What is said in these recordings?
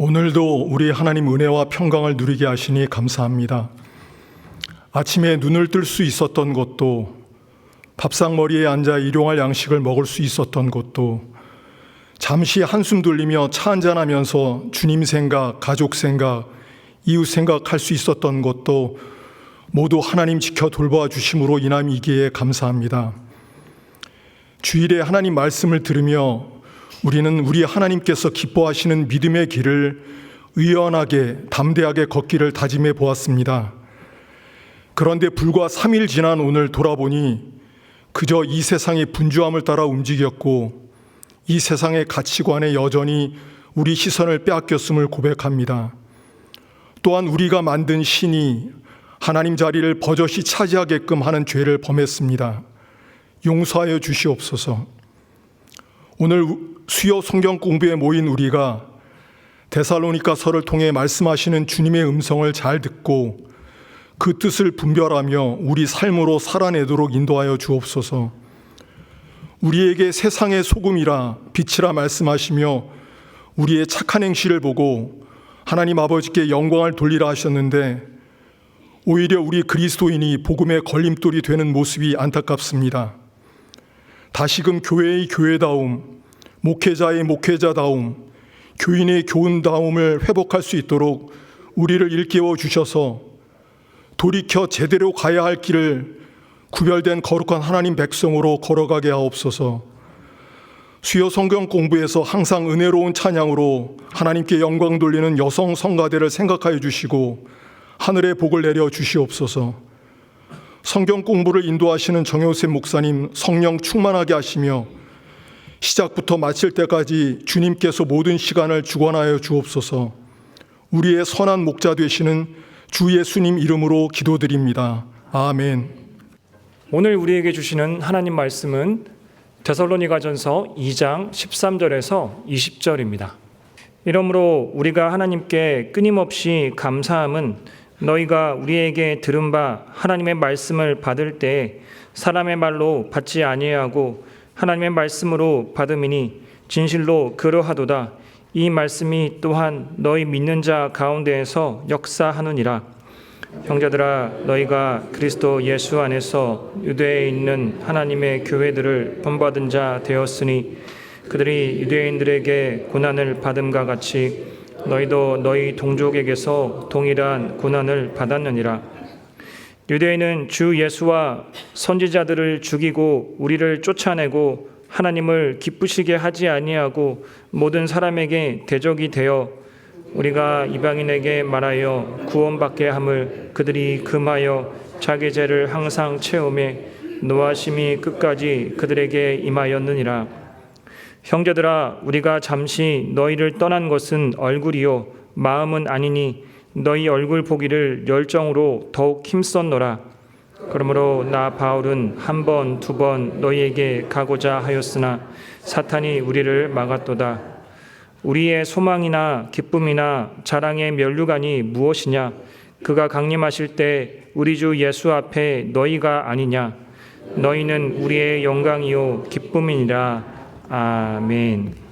오늘도 우리 하나님 은혜와 평강을 누리게 하시니 감사합니다. 아침에 눈을 뜰 수 있었던 것도, 밥상머리에 앉아 일용할 양식을 먹을 수 있었던 것도, 잠시 한숨 돌리며 차 한잔하면서 주님 생각, 가족 생각, 이웃 생각할 수 있었던 것도 모두 하나님 지켜 돌보아 주심으로 인함이기에 감사합니다. 주일에 하나님 말씀을 들으며 우리는 우리 하나님께서 기뻐하시는 믿음의 길을 의연하게 담대하게 걷기를 다짐해 보았습니다. 그런데 불과 3일 지난 오늘 돌아보니 그저 이 세상의 분주함을 따라 움직였고 이 세상의 가치관에 여전히 우리 시선을 빼앗겼음을 고백합니다. 또한 우리가 만든 신이 하나님 자리를 버젓이 차지하게끔 하는 죄를 범했습니다. 용서하여 주시옵소서. 오늘 수요 성경 공부에 모인 우리가 데살로니가서를 통해 말씀하시는 주님의 음성을 잘 듣고 그 뜻을 분별하며 우리 삶으로 살아내도록 인도하여 주옵소서. 우리에게 세상의 소금이라 빛이라 말씀하시며 우리의 착한 행실을 보고 하나님 아버지께 영광을 돌리라 하셨는데 오히려 우리 그리스도인이 복음의 걸림돌이 되는 모습이 안타깝습니다. 다시금 교회의 교회다움, 목회자의 목회자다움, 교인의 교훈다움을 회복할 수 있도록 우리를 일깨워 주셔서 돌이켜 제대로 가야 할 길을 구별된 거룩한 하나님 백성으로 걸어가게 하옵소서. 수요 성경 공부에서 항상 은혜로운 찬양으로 하나님께 영광 돌리는 여성 성가대를 생각하여 주시고 하늘의 복을 내려 주시옵소서. 성경 공부를 인도하시는 정효셉 목사님 성령 충만하게 하시며 시작부터 마칠 때까지 주님께서 모든 시간을 주관하여 주옵소서. 우리의 선한 목자 되시는 주 예수님 이름으로 기도드립니다. 아멘. 오늘 우리에게 주시는 하나님 말씀은 데살로니가전서 2장 13절에서 20절입니다. 이러므로 우리가 하나님께 끊임없이 감사함은 너희가 우리에게 들은 바 하나님의 말씀을 받을 때 사람의 말로 받지 아니하고 하나님의 말씀으로 받음이니 진실로 그러하도다. 이 말씀이 또한 너희 믿는 자 가운데에서 역사하느니라. 형제들아, 너희가 그리스도 예수 안에서 유대에 있는 하나님의 교회들을 본받은 자 되었으니 그들이 유대인들에게 고난을 받음과 같이 너희도 너희 동족에게서 동일한 고난을 받았느니라. 유대인은 주 예수와 선지자들을 죽이고 우리를 쫓아내고 하나님을 기쁘시게 하지 아니하고 모든 사람에게 대적이 되어 우리가 이방인에게 말하여 구원받게 함을 그들이 금하여 자기 죄를 항상 채우매 노하심이 끝까지 그들에게 임하였느니라. 형제들아, 우리가 잠시 너희를 떠난 것은 얼굴이요 마음은 아니니 너희 얼굴 보기를 열정으로 더욱 힘썼노라. 그러므로 나 바울은 한 번, 두 번 너희에게 가고자 하였으나 사탄이 우리를 막았도다. 우리의 소망이나 기쁨이나 자랑의 면류관이 무엇이냐? 그가 강림하실 때 우리 주 예수 앞에 너희가 아니냐? 너희는 우리의 영광이요 기쁨이니라. 아멘.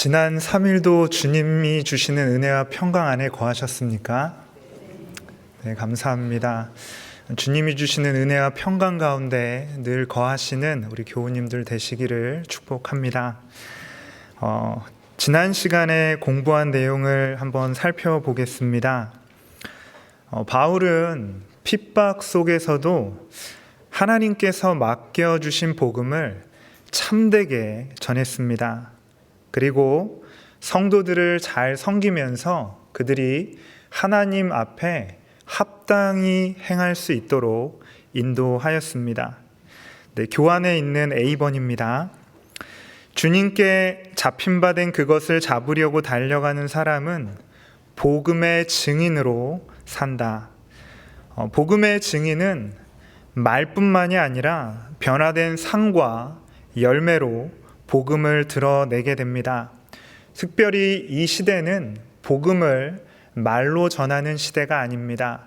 지난 3일도 주님이 주시는 은혜와 평강 안에 거하셨습니까? 네, 감사합니다. 주님이 주시는 은혜와 평강 가운데 늘 거하시는 우리 교우님들 되시기를 축복합니다. 지난 시간에 공부한 내용을 한번 살펴보겠습니다. 바울은 핍박 속에서도 하나님께서 맡겨주신 복음을 참되게 전했습니다. 그리고 성도들을 잘 섬기면서 그들이 하나님 앞에 합당히 행할 수 있도록 인도하였습니다. 네, 교환에 있는 A번입니다. 주님께 잡힌 바 된 그것을 잡으려고 달려가는 사람은 복음의 증인으로 산다. 복음의 증인은 말뿐만이 아니라 변화된 상과 열매로 복음을 드러내게 됩니다. 특별히 이 시대는 복음을 말로 전하는 시대가 아닙니다.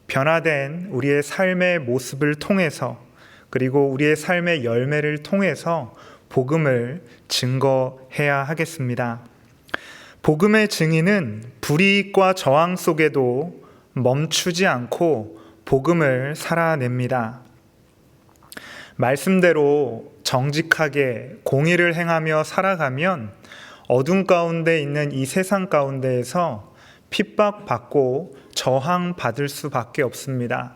변화된 우리의 삶의 모습을 통해서 그리고 우리의 삶의 열매를 통해서 복음을 증거해야 하겠습니다. 복음의 증인은 불이익과 저항 속에도 멈추지 않고 복음을 살아냅니다. 말씀대로 정직하게 공의를 행하며 살아가면 어둠 가운데 있는 이 세상 가운데에서 핍박받고 저항받을 수밖에 없습니다.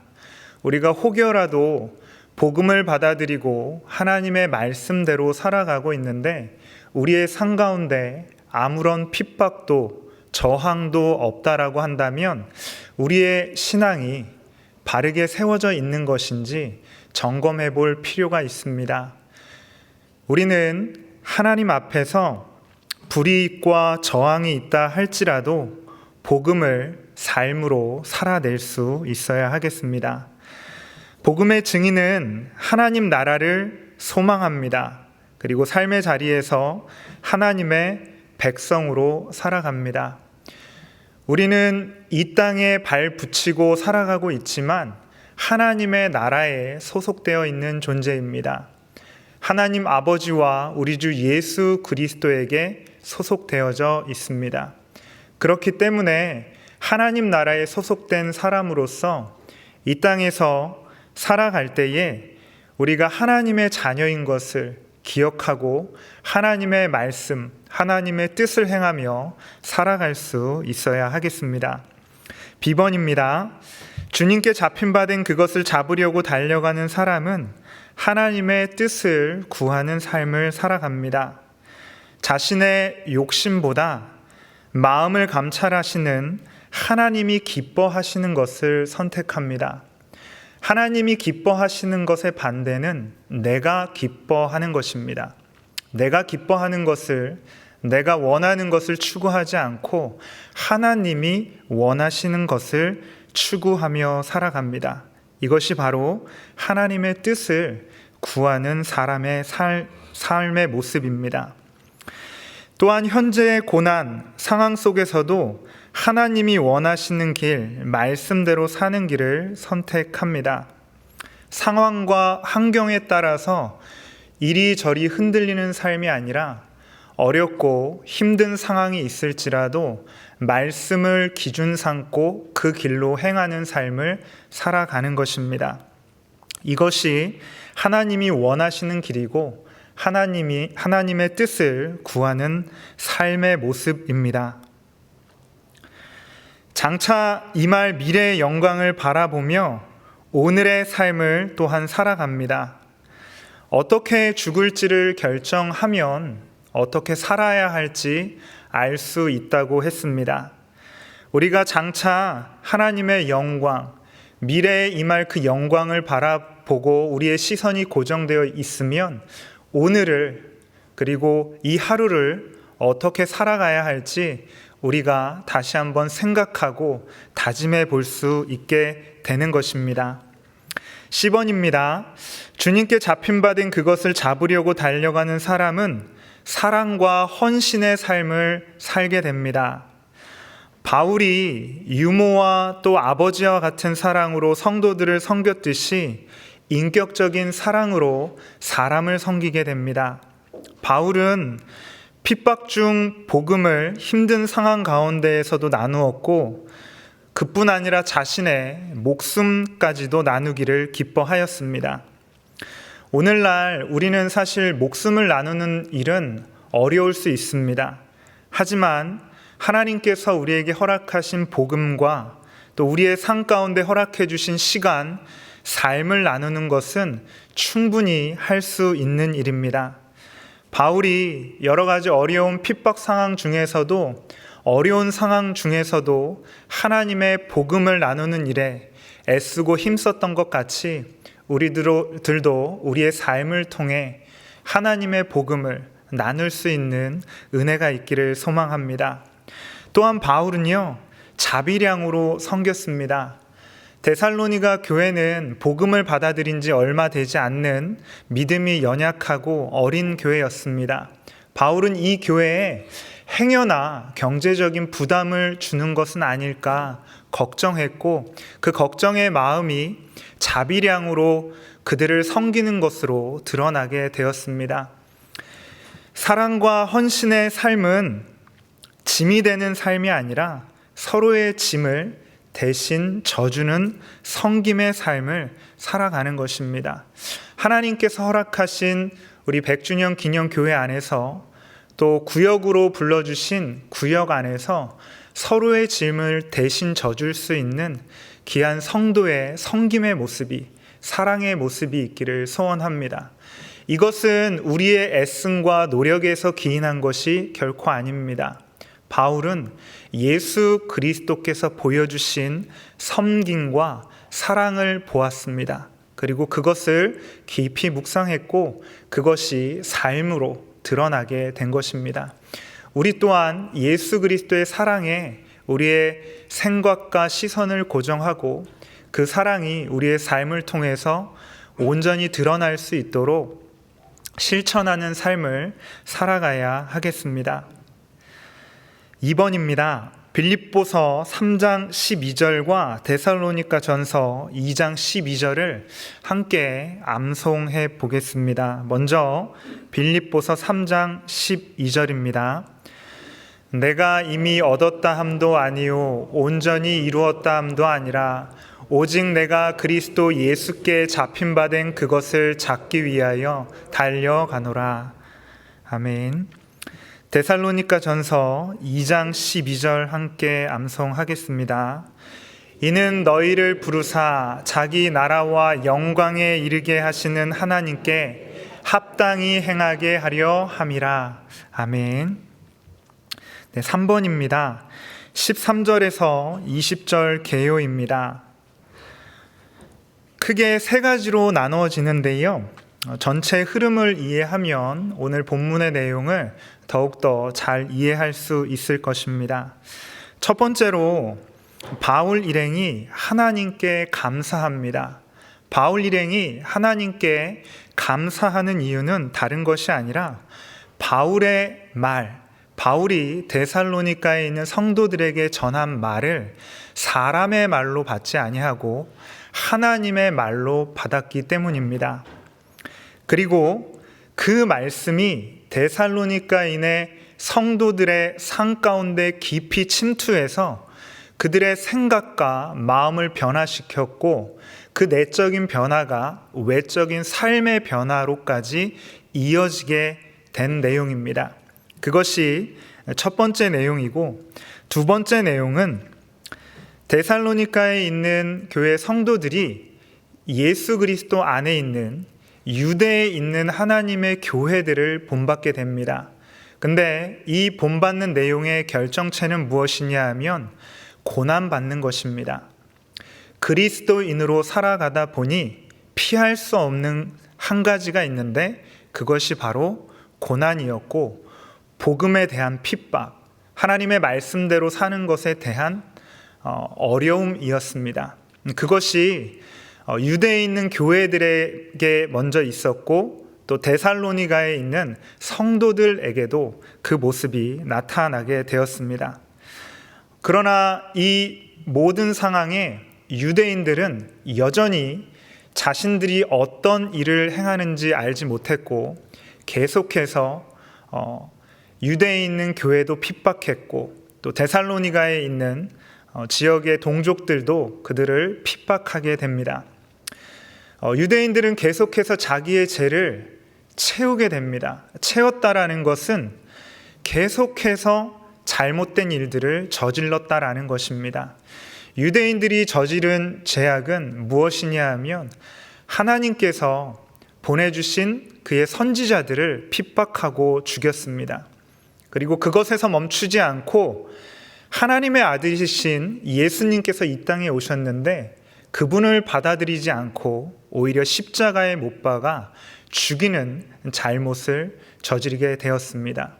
우리가 혹여라도 복음을 받아들이고 하나님의 말씀대로 살아가고 있는데 우리의 삶 가운데 아무런 핍박도 저항도 없다라고 한다면 우리의 신앙이 바르게 세워져 있는 것인지 점검해 볼 필요가 있습니다. 우리는 하나님 앞에서 불이익과 저항이 있다 할지라도 복음을 삶으로 살아낼 수 있어야 하겠습니다. 복음의 증인은 하나님 나라를 소망합니다. 그리고 삶의 자리에서 하나님의 백성으로 살아갑니다. 우리는 이 땅에 발 붙이고 살아가고 있지만 하나님의 나라에 소속되어 있는 존재입니다. 하나님 아버지와 우리 주 예수 그리스도에게 소속되어져 있습니다. 그렇기 때문에 하나님 나라에 소속된 사람으로서 이 땅에서 살아갈 때에 우리가 하나님의 자녀인 것을 기억하고 하나님의 말씀, 하나님의 뜻을 행하며 살아갈 수 있어야 하겠습니다. B번입니다. 주님께 잡힌 바 된 그것을 잡으려고 달려가는 사람은 하나님의 뜻을 구하는 삶을 살아갑니다. 자신의 욕심보다 마음을 감찰하시는 하나님이 기뻐하시는 것을 선택합니다. 하나님이 기뻐하시는 것의 반대는 내가 기뻐하는 것입니다. 내가 기뻐하는 것을, 내가 원하는 것을 추구하지 않고 하나님이 원하시는 것을 추구하며 살아갑니다. 이것이 바로 하나님의 뜻을 구하는 사람의 삶의 모습입니다. 또한 현재의 고난, 상황 속에서도 하나님이 원하시는 길, 말씀대로 사는 길을 선택합니다. 상황과 환경에 따라서 이리저리 흔들리는 삶이 아니라 어렵고 힘든 상황이 있을지라도 말씀을 기준 삼고 그 길로 행하는 삶을 살아가는 것입니다. 이것이 하나님이 원하시는 길이고 하나님의 뜻을 구하는 삶의 모습입니다. 장차 임할 미래의 영광을 바라보며 오늘의 삶을 또한 살아갑니다. 어떻게 죽을지를 결정하면 어떻게 살아야 할지 알 수 있다고 했습니다. 우리가 장차 하나님의 영광, 미래에 임할 그 영광을 바라보고 우리의 시선이 고정되어 있으면 오늘을 그리고 이 하루를 어떻게 살아가야 할지 우리가 다시 한번 생각하고 다짐해 볼 수 있게 되는 것입니다. C번입니다. 주님께 잡힌 바 된 그것을 잡으려고 달려가는 사람은 사랑과 헌신의 삶을 살게 됩니다. 바울이 유모와 또 아버지와 같은 사랑으로 성도들을 섬겼듯이 인격적인 사랑으로 사람을 섬기게 됩니다. 바울은 핍박 중 복음을 힘든 상황 가운데에서도 나누었고 그뿐 아니라 자신의 목숨까지도 나누기를 기뻐하였습니다. 오늘날 우리는 사실 목숨을 나누는 일은 어려울 수 있습니다. 하지만 하나님께서 우리에게 허락하신 복음과 또 우리의 삶 가운데 허락해 주신 시간, 삶을 나누는 것은 충분히 할 수 있는 일입니다. 바울이 여러 가지 어려운 핍박 상황 중에서도 어려운 상황 중에서도 하나님의 복음을 나누는 일에 애쓰고 힘썼던 것 같이 우리들도 우리의 삶을 통해 하나님의 복음을 나눌 수 있는 은혜가 있기를 소망합니다. 또한 바울은요, 자비량으로 섬겼습니다. 데살로니가 교회는 복음을 받아들인 지 얼마 되지 않는 믿음이 연약하고 어린 교회였습니다. 바울은 이 교회에 행여나 경제적인 부담을 주는 것은 아닐까 걱정했고 그 걱정의 마음이 자비량으로 그들을 섬기는 것으로 드러나게 되었습니다. 사랑과 헌신의 삶은 짐이 되는 삶이 아니라 서로의 짐을 대신 져주는 섬김의 삶을 살아가는 것입니다. 하나님께서 허락하신 우리 100주년 기념교회 안에서 또 구역으로 불러주신 구역 안에서 서로의 짐을 대신 져줄 수 있는 귀한 성도의 섬김의 모습이, 사랑의 모습이 있기를 소원합니다. 이것은 우리의 애씀과 노력에서 기인한 것이 결코 아닙니다. 바울은 예수 그리스도께서 보여주신 섬김과 사랑을 보았습니다. 그리고 그것을 깊이 묵상했고 그것이 삶으로 드러나게 된 것입니다. 우리 또한 예수 그리스도의 사랑에 우리의 생각과 시선을 고정하고 그 사랑이 우리의 삶을 통해서 온전히 드러날 수 있도록 실천하는 삶을 살아가야 하겠습니다. 2번입니다. 빌립보서 3장 12절과 데살로니가 전서 2장 12절을 함께 암송해 보겠습니다. 먼저 빌립보서 3장 12절입니다. 내가 이미 얻었다 함도 아니요 온전히 이루었다 함도 아니라 오직 내가 그리스도 예수께 잡힌 바 된 그것을 잡기 위하여 달려가노라. 아멘. 데살로니가 전서 2장 12절 함께 암송하겠습니다. 이는 너희를 부르사 자기 나라와 영광에 이르게 하시는 하나님께 합당히 행하게 하려 함이라. 아멘. 네, 3번입니다. 13절에서 20절 개요입니다. 크게 세 가지로 나누어지는데요. 전체 흐름을 이해하면 오늘 본문의 내용을 더욱더 잘 이해할 수 있을 것입니다. 첫 번째로 바울 일행이 하나님께 감사합니다. 바울 일행이 하나님께 감사하는 이유는 다른 것이 아니라 바울의 말, 바울이 데살로니가에 있는 성도들에게 전한 말을 사람의 말로 받지 아니하고 하나님의 말로 받았기 때문입니다. 그리고 그 말씀이 데살로니가인의 성도들의 삶 가운데 깊이 침투해서 그들의 생각과 마음을 변화시켰고 그 내적인 변화가 외적인 삶의 변화로까지 이어지게 된 내용입니다. 그것이 첫 번째 내용이고 두 번째 내용은 데살로니가에 있는 교회 성도들이 예수 그리스도 안에 있는 유대에 있는 하나님의 교회들을 본받게 됩니다. 근데 이 본받는 내용의 결정체는 무엇이냐 하면 고난받는 것입니다. 그리스도인으로 살아가다 보니 피할 수 없는 한 가지가 있는데 그것이 바로 고난이었고 복음에 대한 핍박, 하나님의 말씀대로 사는 것에 대한 어려움이었습니다. 그것이 유대에 있는 교회들에게 먼저 있었고 또 데살로니가에 있는 성도들에게도 그 모습이 나타나게 되었습니다. 그러나 이 모든 상황에 유대인들은 여전히 자신들이 어떤 일을 행하는지 알지 못했고 계속해서 유대에 있는 교회도 핍박했고 또 데살로니가에 있는 지역의 동족들도 그들을 핍박하게 됩니다. 유대인들은 계속해서 자기의 죄를 채우게 됩니다. 채웠다라는 것은 계속해서 잘못된 일들을 저질렀다라는 것입니다. 유대인들이 저지른 죄악은 무엇이냐 하면 하나님께서 보내주신 그의 선지자들을 핍박하고 죽였습니다. 그리고 그것에서 멈추지 않고 하나님의 아들이신 예수님께서 이 땅에 오셨는데 그분을 받아들이지 않고 오히려 십자가에 못 박아 죽이는 잘못을 저지르게 되었습니다.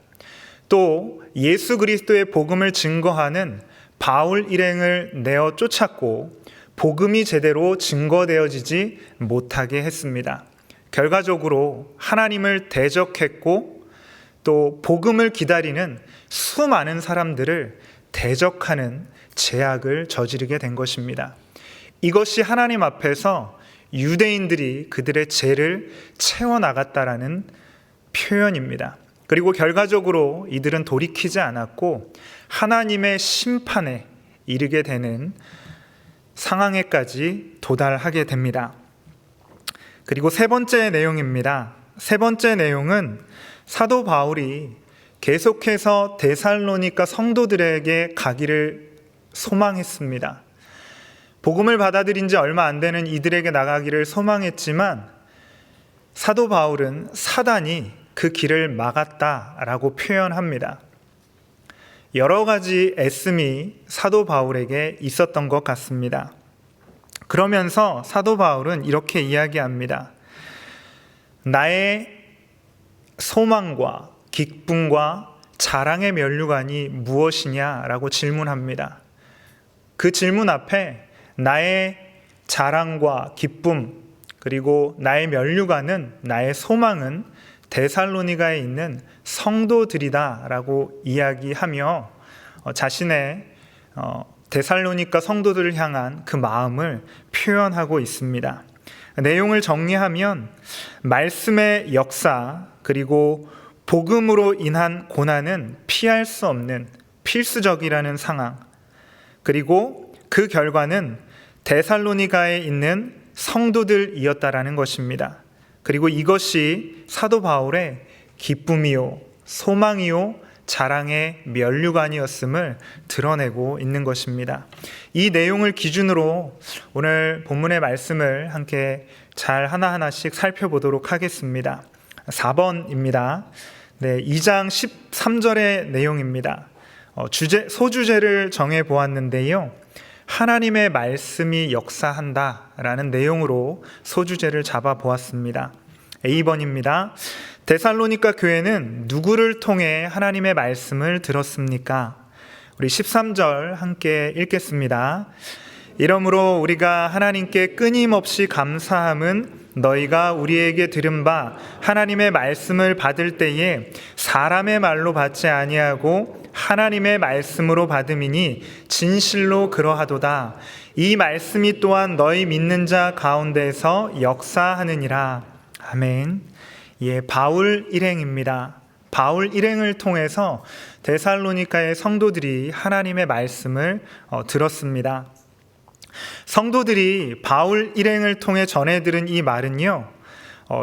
또 예수 그리스도의 복음을 증거하는 바울 일행을 내어 쫓았고 복음이 제대로 증거되어지지 못하게 했습니다. 결과적으로 하나님을 대적했고 또 복음을 기다리는 수많은 사람들을 대적하는 죄악을 저지르게 된 것입니다. 이것이 하나님 앞에서 유대인들이 그들의 죄를 채워나갔다라는 표현입니다. 그리고 결과적으로 이들은 돌이키지 않았고 하나님의 심판에 이르게 되는 상황에까지 도달하게 됩니다. 그리고 세 번째 내용입니다. 세 번째 내용은 사도 바울이 계속해서 데살로니가 성도들에게 가기를 소망했습니다. 복음을 받아들인 지 얼마 안 되는 이들에게 나가기를 소망했지만 사도 바울은 사단이 그 길을 막았다라고 표현합니다. 여러 가지 애씀이 사도 바울에게 있었던 것 같습니다. 그러면서 사도 바울은 이렇게 이야기합니다. 나의 소망과 기쁨과 자랑의 면류관이 무엇이냐라고 질문합니다. 그 질문 앞에 나의 자랑과 기쁨 그리고 나의 면류관은 나의 소망은 데살로니가에 있는 성도들이다라고 이야기하며 자신의 데살로니가 성도들을 향한 그 마음을 표현하고 있습니다. 내용을 정리하면 말씀의 역사 그리고 복음으로 인한 고난은 피할 수 없는 필수적이라는 상황, 그리고 그 결과는 데살로니가에 있는 성도들이었다라는 것입니다. 그리고 이것이 사도 바울의 기쁨이요 소망이요 자랑의 면류관이었음을 드러내고 있는 것입니다. 이 내용을 기준으로 오늘 본문의 말씀을 함께 잘 하나하나씩 살펴보도록 하겠습니다. 4번입니다. 2장 13절의 내용입니다. 소주제를 정해 보았는데요. 하나님의 말씀이 역사한다라는 내용으로 소주제를 잡아 보았습니다. A번입니다. 데살로니가 교회는 누구를 통해 하나님의 말씀을 들었습니까? 우리 13절 함께 읽겠습니다. 이러므로 우리가 하나님께 끊임없이 감사함은 너희가 우리에게 들은 바 하나님의 말씀을 받을 때에 사람의 말로 받지 아니하고 하나님의 말씀으로 받음이니 진실로 그러하도다. 이 말씀이 또한 너희 믿는 자 가운데서 역사하느니라. 아멘. 바울 일행입니다. 바울 일행을 통해서 데살로니가의 성도들이 하나님의 말씀을 들었습니다. 성도들이 바울 일행을 통해 전해 들은 이 말은요,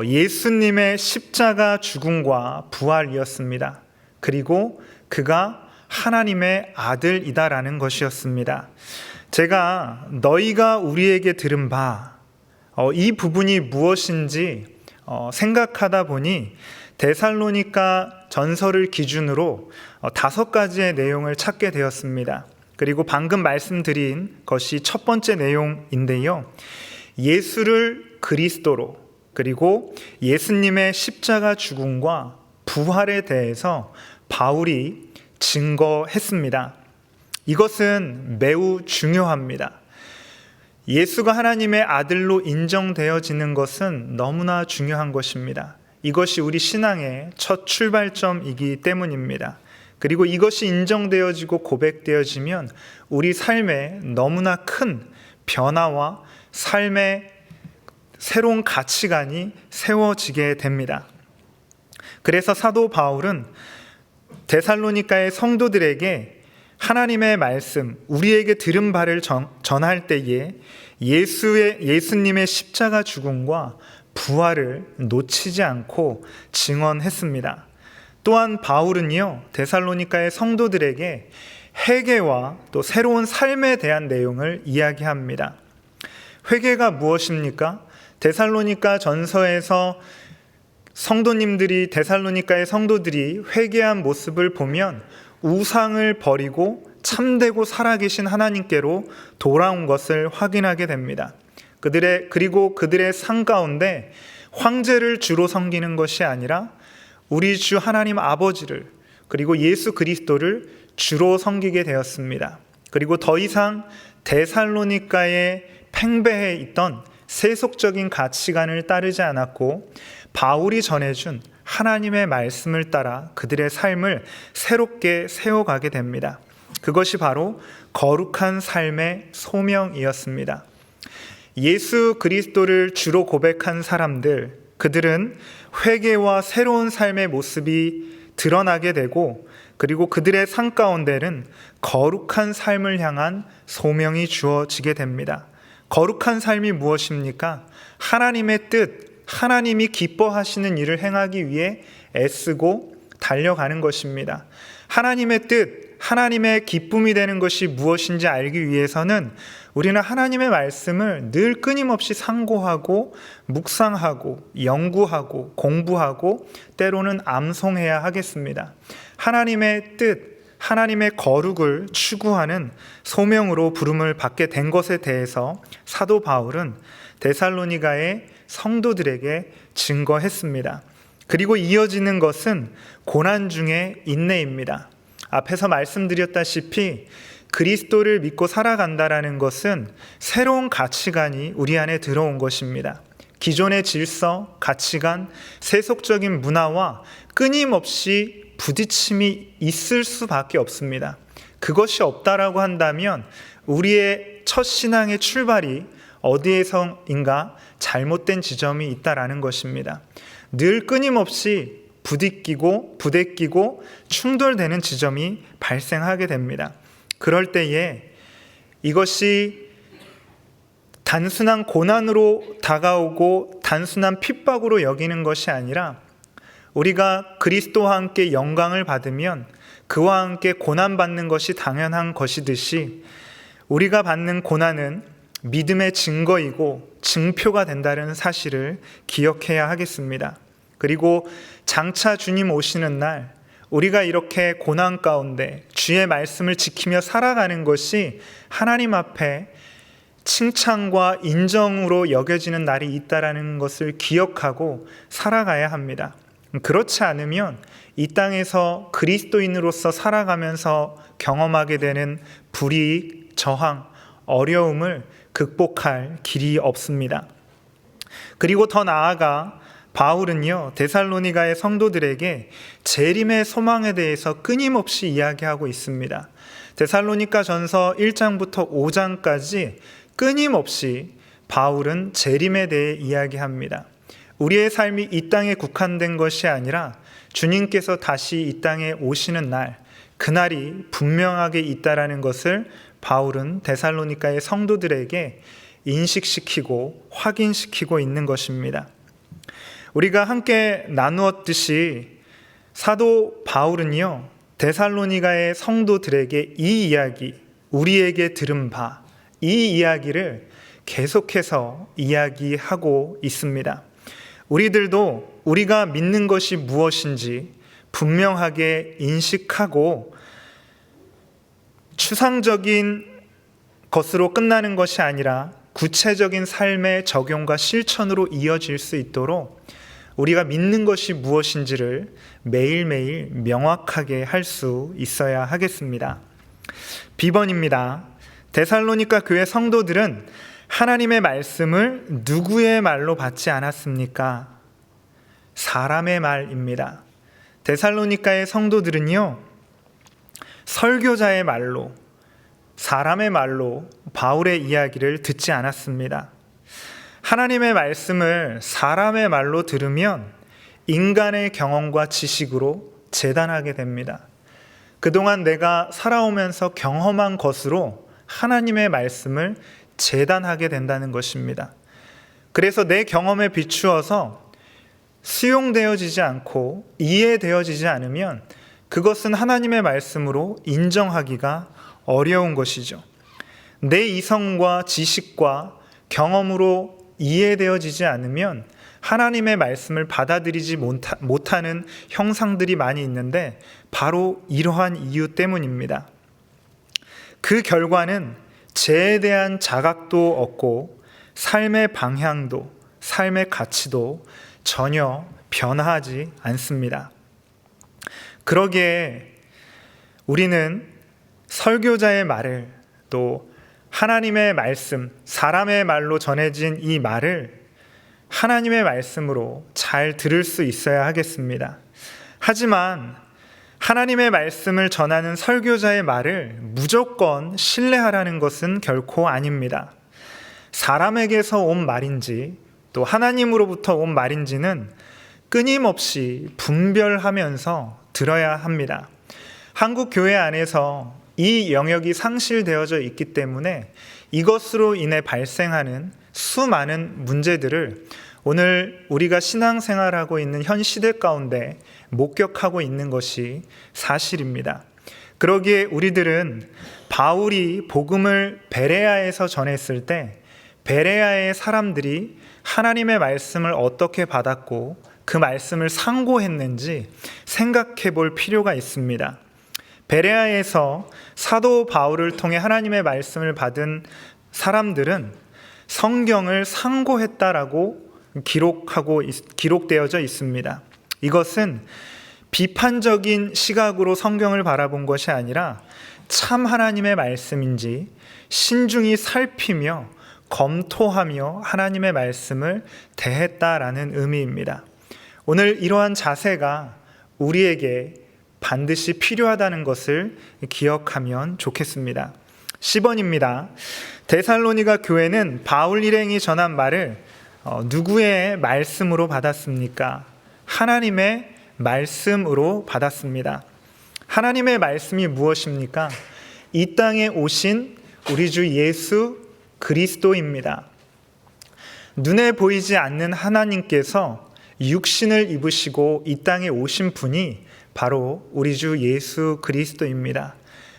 예수님의 십자가 죽음과 부활이었습니다. 그리고 그가 하나님의 아들이다라는 것이었습니다. 제가 너희가 우리에게 들은 바, 이 부분이 무엇인지 생각하다 보니 데살로니가 전서를 기준으로 5가지의 내용을 찾게 되었습니다. 그리고 방금 말씀드린 것이 첫 번째 내용인데요. 예수를 그리스도로, 그리고 예수님의 십자가 죽음과 부활에 대해서 바울이 증거했습니다. 이것은 매우 중요합니다. 예수가 하나님의 아들로 인정되어지는 것은 너무나 중요한 것입니다. 이것이 우리 신앙의 첫 출발점이기 때문입니다. 그리고 이것이 인정되어지고 고백되어지면 우리 삶에 너무나 큰 변화와 삶의 새로운 가치관이 세워지게 됩니다. 그래서 사도 바울은 데살로니가의 성도들에게 하나님의 말씀, 우리에게 들은 바를 전할 때에 예수님의 십자가 죽음과 부활을 놓치지 않고 증언했습니다. 또한 바울은요, 데살로니가의 성도들에게 회개와 또 새로운 삶에 대한 내용을 이야기합니다. 회개가 무엇입니까? 데살로니가 전서에서 데살로니가의 성도들이 회개한 모습을 보면 우상을 버리고 참되고 살아계신 하나님께로 돌아온 것을 확인하게 됩니다. 그리고 그들의 삶 가운데 황제를 주로 섬기는 것이 아니라 우리 주 하나님 아버지를, 그리고 예수 그리스도를 주로 섬기게 되었습니다. 그리고 더 이상 데살로니가에 팽배해 있던 세속적인 가치관을 따르지 않았고 바울이 전해준 하나님의 말씀을 따라 그들의 삶을 새롭게 세워가게 됩니다. 그것이 바로 거룩한 삶의 소명이었습니다. 예수 그리스도를 주로 고백한 사람들, 그들은 회개와 새로운 삶의 모습이 드러나게 되고, 그리고 그들의 삶 가운데는 거룩한 삶을 향한 소명이 주어지게 됩니다. 거룩한 삶이 무엇입니까? 하나님의 뜻, 하나님이 기뻐하시는 일을 행하기 위해 애쓰고 달려가는 것입니다. 하나님의 뜻, 하나님의 기쁨이 되는 것이 무엇인지 알기 위해서는 우리는 하나님의 말씀을 늘 끊임없이 상고하고 묵상하고 연구하고 공부하고 때로는 암송해야 하겠습니다. 하나님의 뜻, 하나님의 거룩을 추구하는 소명으로 부름을 받게 된 것에 대해서 사도 바울은 데살로니가의 성도들에게 증거했습니다. 그리고 이어지는 것은 고난 중에 인내입니다. 앞에서 말씀드렸다시피 그리스도를 믿고 살아간다라는 것은 새로운 가치관이 우리 안에 들어온 것입니다. 기존의 질서, 가치관, 세속적인 문화와 끊임없이 부딪힘이 있을 수밖에 없습니다. 그것이 없다라고 한다면 우리의 첫 신앙의 출발이 어디에서인가 잘못된 지점이 있다라는 것입니다. 늘 끊임없이 부대끼고 충돌되는 지점이 발생하게 됩니다. 그럴 때에 이것이 단순한 고난으로 다가오고 단순한 핍박으로 여기는 것이 아니라 우리가 그리스도와 함께 영광을 받으면 그와 함께 고난받는 것이 당연한 것이듯이 우리가 받는 고난은 믿음의 증거이고 증표가 된다는 사실을 기억해야 하겠습니다. 그리고 장차 주님 오시는 날 우리가 이렇게 고난 가운데 주의 말씀을 지키며 살아가는 것이 하나님 앞에 칭찬과 인정으로 여겨지는 날이 있다라는 것을 기억하고 살아가야 합니다. 그렇지 않으면 이 땅에서 그리스도인으로서 살아가면서 경험하게 되는 불이익, 저항, 어려움을 극복할 길이 없습니다. 그리고 더 나아가 바울은요, 데살로니가의 성도들에게 재림의 소망에 대해서 끊임없이 이야기하고 있습니다. 데살로니가 전서 1장부터 5장까지 끊임없이 바울은 재림에 대해 이야기합니다. 우리의 삶이 이 땅에 국한된 것이 아니라 주님께서 다시 이 땅에 오시는 날, 그날이 분명하게 있다라는 것을 바울은 데살로니가의 성도들에게 인식시키고 확인시키고 있는 것입니다. 우리가 함께 나누었듯이 사도 바울은요, 데살로니가의 성도들에게 이 이야기, 우리에게 들은 바, 이 이야기를 계속해서 이야기하고 있습니다. 우리들도 우리가 믿는 것이 무엇인지 분명하게 인식하고 추상적인 것으로 끝나는 것이 아니라 구체적인 삶의 적용과 실천으로 이어질 수 있도록 우리가 믿는 것이 무엇인지를 매일매일 명확하게 할 수 있어야 하겠습니다. 비번입니다. 데살로니가 교회 성도들은 하나님의 말씀을 누구의 말로 받지 않았습니까? 사람의 말입니다. 데살로니가의 성도들은요, 설교자의 말로, 사람의 말로 바울의 이야기를 듣지 않았습니다. 하나님의 말씀을 사람의 말로 들으면 인간의 경험과 지식으로 재단하게 됩니다. 그동안 내가 살아오면서 경험한 것으로 하나님의 말씀을 재단하게 된다는 것입니다. 그래서 내 경험에 비추어서 수용되어지지 않고 이해되어지지 않으면 그것은 하나님의 말씀으로 인정하기가 어려운 것이죠. 내 이성과 지식과 경험으로 이해되어지지 않으면 하나님의 말씀을 받아들이지 못하는 형상들이 많이 있는데 바로 이러한 이유 때문입니다. 그 결과는 죄에 대한 자각도 없고 삶의 방향도, 삶의 가치도 전혀 변화하지 않습니다. 그러기에 우리는 설교자의 말을, 또 하나님의 말씀, 사람의 말로 전해진 이 말을 하나님의 말씀으로 잘 들을 수 있어야 하겠습니다. 하지만 하나님의 말씀을 전하는 설교자의 말을 무조건 신뢰하라는 것은 결코 아닙니다. 사람에게서 온 말인지 또 하나님으로부터 온 말인지는 끊임없이 분별하면서 들어야 합니다. 한국 교회 안에서 이 영역이 상실되어져 있기 때문에 이것으로 인해 발생하는 수많은 문제들을 오늘 우리가 신앙생활하고 있는 현 시대 가운데 목격하고 있는 것이 사실입니다. 그러기에 우리들은 바울이 복음을 베레아에서 전했을 때 베레아의 사람들이 하나님의 말씀을 어떻게 받았고 그 말씀을 상고했는지 생각해 볼 필요가 있습니다. 베레아에서 사도 바울을 통해 하나님의 말씀을 받은 사람들은 성경을 상고했다라고 기록되어져 있습니다. 이것은 비판적인 시각으로 성경을 바라본 것이 아니라 참 하나님의 말씀인지 신중히 살피며 검토하며 하나님의 말씀을 대했다라는 의미입니다. 오늘 이러한 자세가 우리에게 반드시 필요하다는 것을 기억하면 좋겠습니다. 10번입니다. 데살로니가 교회는 바울 일행이 전한 말을 누구의 말씀으로 받았습니까? 하나님의 말씀으로 받았습니다. 하나님의 말씀이 무엇입니까? 이 땅에 오신 우리 주 예수 그리스도입니다. 눈에 보이지 않는 하나님께서 육신을 입으시고 이 땅에 오신 분이 바로 우리 주 예수 그리스도입니다.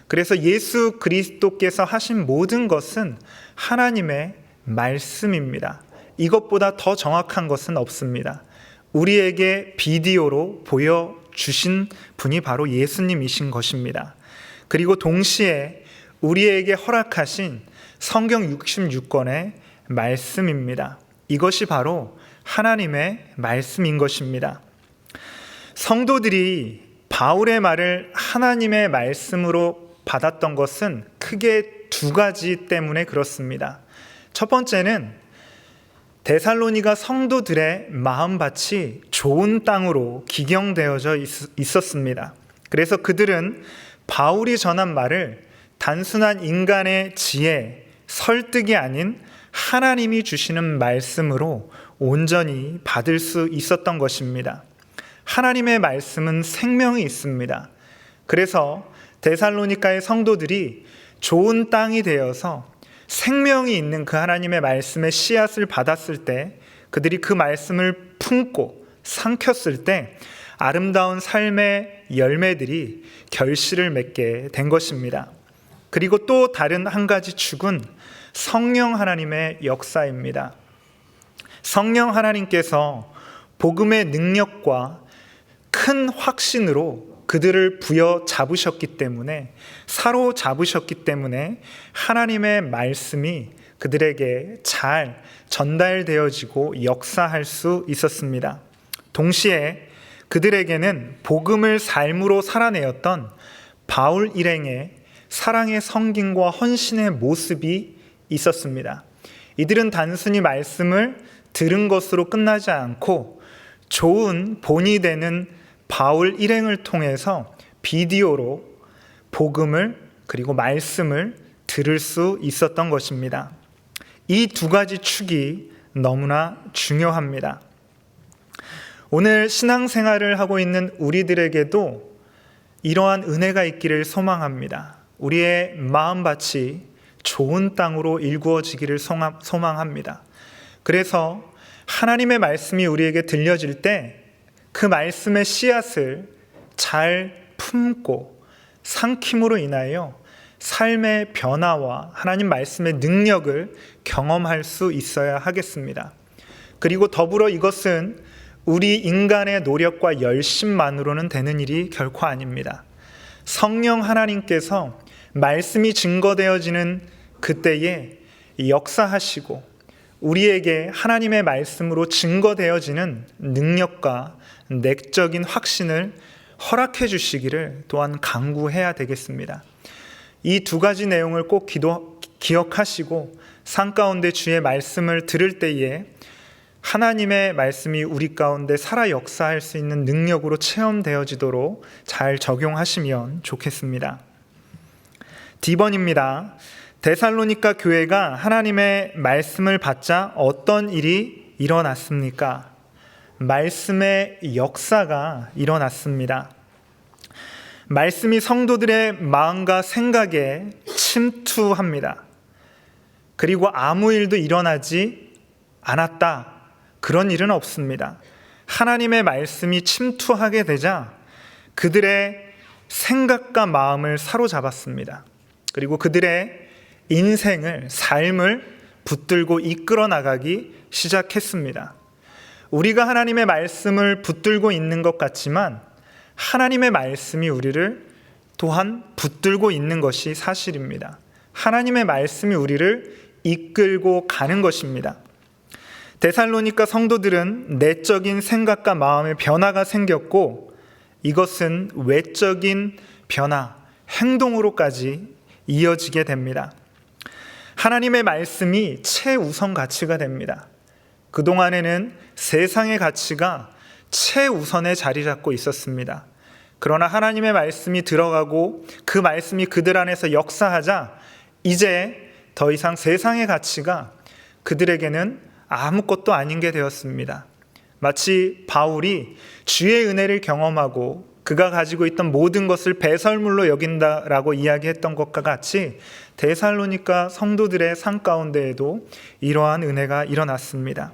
그래서 예수 그리스도께서 하신 모든 것은 하나님의 말씀입니다. 이것보다 더 정확한 것은 없습니다. 우리에게 비디오로 보여주신 분이 바로 예수님이신 것입니다. 그리고 동시에 우리에게 허락하신 성경 66권의 말씀입니다. 이것이 바로 하나님의 말씀인 것입니다. 성도들이 바울의 말을 하나님의 말씀으로 받았던 것은 크게 두 가지 때문에 그렇습니다. 첫 번째는 데살로니가 성도들의 마음밭이 좋은 땅으로 기경되어져 있었습니다. 그래서 그들은 바울이 전한 말을 단순한 인간의 지혜, 설득이 아닌 하나님이 주시는 말씀으로 온전히 받을 수 있었던 것입니다. 하나님의 말씀은 생명이 있습니다. 그래서 데살로니가의 성도들이 좋은 땅이 되어서 생명이 있는 그 하나님의 말씀의 씨앗을 받았을 때, 그들이 그 말씀을 품고 삼켰을 때 아름다운 삶의 열매들이 결실을 맺게 된 것입니다. 그리고 또 다른 한 가지 축은 성령 하나님의 역사입니다. 성령 하나님께서 복음의 능력과 큰 확신으로 그들을 부여잡으셨기 때문에, 사로잡으셨기 때문에 하나님의 말씀이 그들에게 잘 전달되어지고 역사할 수 있었습니다. 동시에 그들에게는 복음을 삶으로 살아내었던 바울 일행의 사랑의 성김과 헌신의 모습이 있었습니다. 이들은 단순히 말씀을 들은 것으로 끝나지 않고 좋은 본이 되는 바울 일행을 통해서 비디오로 복음을 그리고 말씀을 들을 수 있었던 것입니다. 이 두 가지 축이 너무나 중요합니다. 오늘 신앙생활을 하고 있는 우리들에게도 이러한 은혜가 있기를 소망합니다. 우리의 마음밭이 좋은 땅으로 일구어지기를 소망합니다. 그래서 하나님의 말씀이 우리에게 들려질 때 그 말씀의 씨앗을 잘 품고 삼킴으로 인하여 삶의 변화와 하나님 말씀의 능력을 경험할 수 있어야 하겠습니다. 그리고 더불어 이것은 우리 인간의 노력과 열심만으로는 되는 일이 결코 아닙니다. 성령 하나님께서 말씀이 증거되어지는 그때에 역사하시고 우리에게 하나님의 말씀으로 증거되어지는 능력과 내적인 확신을 허락해 주시기를 또한 간구해야 되겠습니다. 이 두 가지 내용을 꼭 기억하시고 삶 가운데 주의 말씀을 들을 때에 하나님의 말씀이 우리 가운데 살아 역사할 수 있는 능력으로 체험되어지도록 잘 적용하시면 좋겠습니다. D번입니다. 데살로니가 교회가 하나님의 말씀을 받자 어떤 일이 일어났습니까? 말씀의 역사가 일어났습니다. 말씀이 성도들의 마음과 생각에 침투합니다. 그리고 아무 일도 일어나지 않았다. 그런 일은 없습니다. 하나님의 말씀이 침투하게 되자 그들의 생각과 마음을 사로잡았습니다. 그리고 그들의 인생을, 삶을 붙들고 이끌어 나가기 시작했습니다. 우리가 하나님의 말씀을 붙들고 있는 것 같지만 하나님의 말씀이 우리를 또한 붙들고 있는 것이 사실입니다. 하나님의 말씀이 우리를 이끌고 가는 것입니다. 데살로니가 성도들은 내적인 생각과 마음의 변화가 생겼고 이것은 외적인 변화, 행동으로까지 이어지게 됩니다. 하나님의 말씀이 최우선 가치가 됩니다. 그동안에는 세상의 가치가 최우선에 자리 잡고 있었습니다. 그러나 하나님의 말씀이 들어가고 그 말씀이 그들 안에서 역사하자 이제 더 이상 세상의 가치가 그들에게는 아무것도 아닌 게 되었습니다. 마치 바울이 주의 은혜를 경험하고 그가 가지고 있던 모든 것을 배설물로 여긴다라고 이야기했던 것과 같이 데살로니가 성도들의 삶 가운데에도 이러한 은혜가 일어났습니다.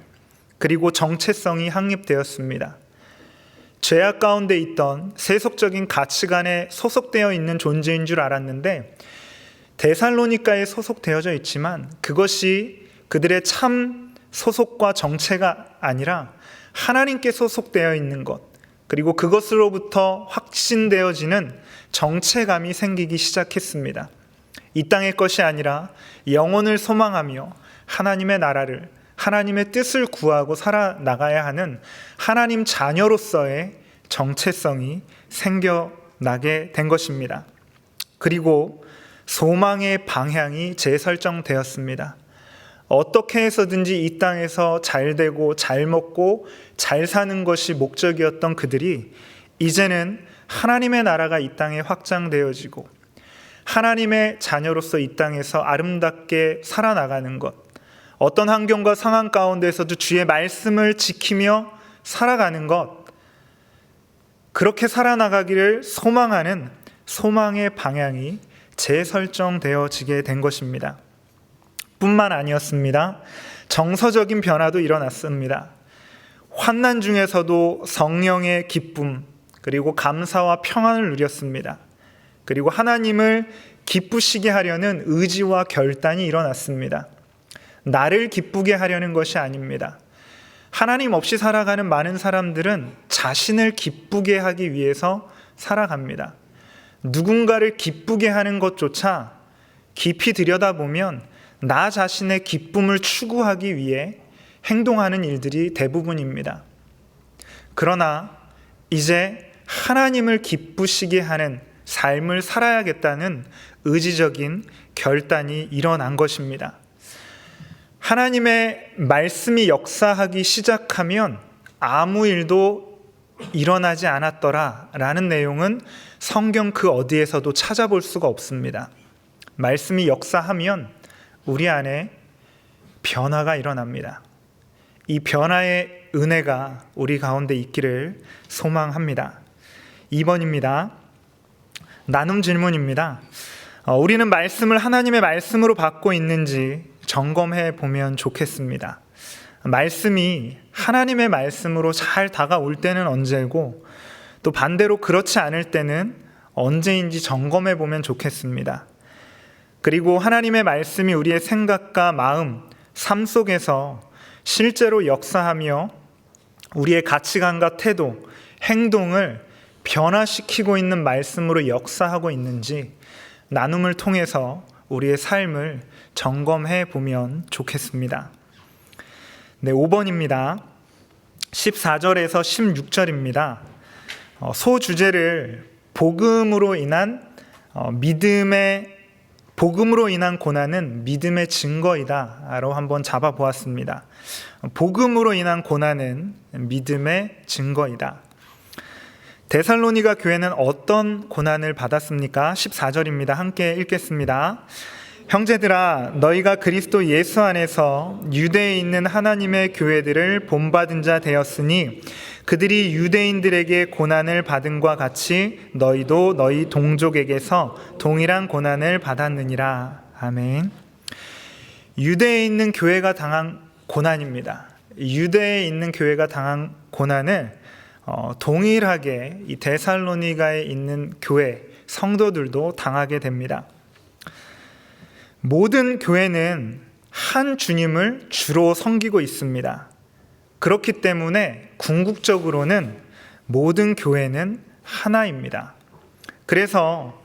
그리고 정체성이 확립되었습니다. 죄악 가운데 있던 세속적인 가치관에 소속되어 있는 존재인 줄 알았는데 데살로니가에 소속되어져 있지만 그것이 그들의 참 소속과 정체가 아니라 하나님께 소속되어 있는 것, 그리고 그것으로부터 확신되어지는 정체감이 생기기 시작했습니다. 이 땅의 것이 아니라 영혼을 소망하며 하나님의 나라를, 하나님의 뜻을 구하고 살아나가야 하는 하나님 자녀로서의 정체성이 생겨나게 된 것입니다. 그리고 소망의 방향이 재설정되었습니다. 어떻게 해서든지 이 땅에서 잘 되고 잘 먹고 잘 사는 것이 목적이었던 그들이 이제는 하나님의 나라가 이 땅에 확장되어지고 하나님의 자녀로서 이 땅에서 아름답게 살아나가는 것, 어떤 환경과 상황 가운데서도 주의 말씀을 지키며 살아가는 것, 그렇게 살아나가기를 소망하는 소망의 방향이 재설정되어지게 된 것입니다. 뿐만 아니었습니다. 정서적인 변화도 일어났습니다. 환난 중에서도 성령의 기쁨, 그리고 감사와 평안을 누렸습니다. 그리고 하나님을 기쁘시게 하려는 의지와 결단이 일어났습니다. 나를 기쁘게 하려는 것이 아닙니다. 하나님 없이 살아가는 많은 사람들은 자신을 기쁘게 하기 위해서 살아갑니다. 누군가를 기쁘게 하는 것조차 깊이 들여다보면 나 자신의 기쁨을 추구하기 위해 행동하는 일들이 대부분입니다. 그러나 이제 하나님을 기쁘시게 하는 삶을 살아야겠다는 의지적인 결단이 일어난 것입니다. 하나님의 말씀이 역사하기 시작하면 아무 일도 일어나지 않았더라 라는 내용은 성경 그 어디에서도 찾아볼 수가 없습니다. 말씀이 역사하면 우리 안에 변화가 일어납니다. 이 변화의 은혜가 우리 가운데 있기를 소망합니다. 2번입니다. 나눔 질문입니다. 우리는 말씀을 하나님의 말씀으로 받고 있는지 점검해 보면 좋겠습니다. 말씀이 하나님의 말씀으로 잘 다가올 때는 언제고 또 반대로 그렇지 않을 때는 언제인지 점검해 보면 좋겠습니다. 그리고 하나님의 말씀이 우리의 생각과 마음, 삶 속에서 실제로 역사하며 우리의 가치관과 태도, 행동을 변화시키고 있는 말씀으로 역사하고 있는지 나눔을 통해서 우리의 삶을 점검해 보면 좋겠습니다. 네, 5번입니다. 14절에서 16절입니다. 소주제를 복음으로 인한 고난은 믿음의 증거이다라고 한번 잡아보았습니다. 복음으로 인한 고난은 믿음의 증거이다. 데살로니가 교회는 어떤 고난을 받았습니까? 14절입니다. 함께 읽겠습니다. 형제들아, 너희가 그리스도 예수 안에서 유대에 있는 하나님의 교회들을 본받은 자 되었으니 그들이 유대인들에게 고난을 받음과 같이 너희도 너희 동족에게서 동일한 고난을 받았느니라. 아멘. 유대에 있는 교회가 당한 고난입니다. 유대에 있는 교회가 당한 고난을 동일하게 이 데살로니가에 있는 교회 성도들도 당하게 됩니다. 모든 교회는 한 주님을 주로 섬기고 있습니다. 그렇기 때문에 궁극적으로는 모든 교회는 하나입니다. 그래서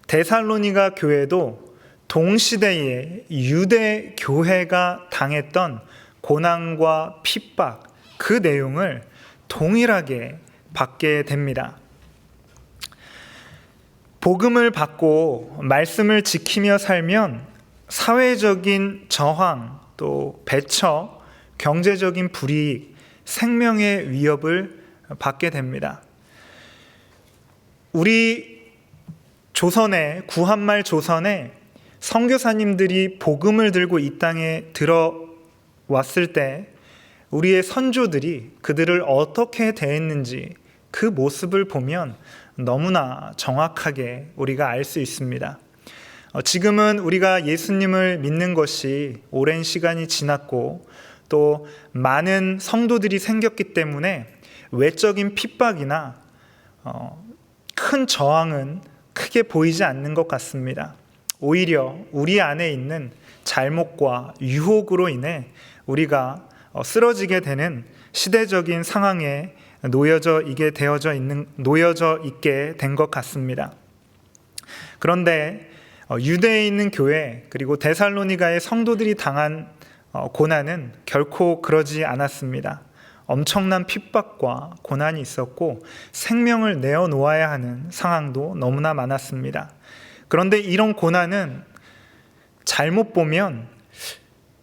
데살로니가 교회도 동시대에 유대 교회가 당했던 고난과 핍박, 그 내용을 동일하게 받게 됩니다. 복음을 받고 말씀을 지키며 살면 사회적인 저항, 또 배처, 경제적인 불이익, 생명의 위협을 받게 됩니다. 우리 조선에, 구한말 조선에 선교사님들이 복음을 들고 이 땅에 들어왔을 때 우리의 선조들이 그들을 어떻게 대했는지 그 모습을 보면 너무나 정확하게 우리가 알 수 있습니다. 지금은 우리가 예수님을 믿는 것이 오랜 시간이 지났고 또 많은 성도들이 생겼기 때문에 외적인 핍박이나 큰 저항은 크게 보이지 않는 것 같습니다. 오히려 우리 안에 있는 잘못과 유혹으로 인해 우리가 쓰러지게 되는 시대적인 상황에 놓여져 있게 된 것 같습니다. 그런데 유대에 있는 교회 그리고 데살로니가의 성도들이 당한 고난은 결코 그러지 않았습니다. 엄청난 핍박과 고난이 있었고 생명을 내어놓아야 하는 상황도 너무나 많았습니다. 그런데 이런 고난은 잘못 보면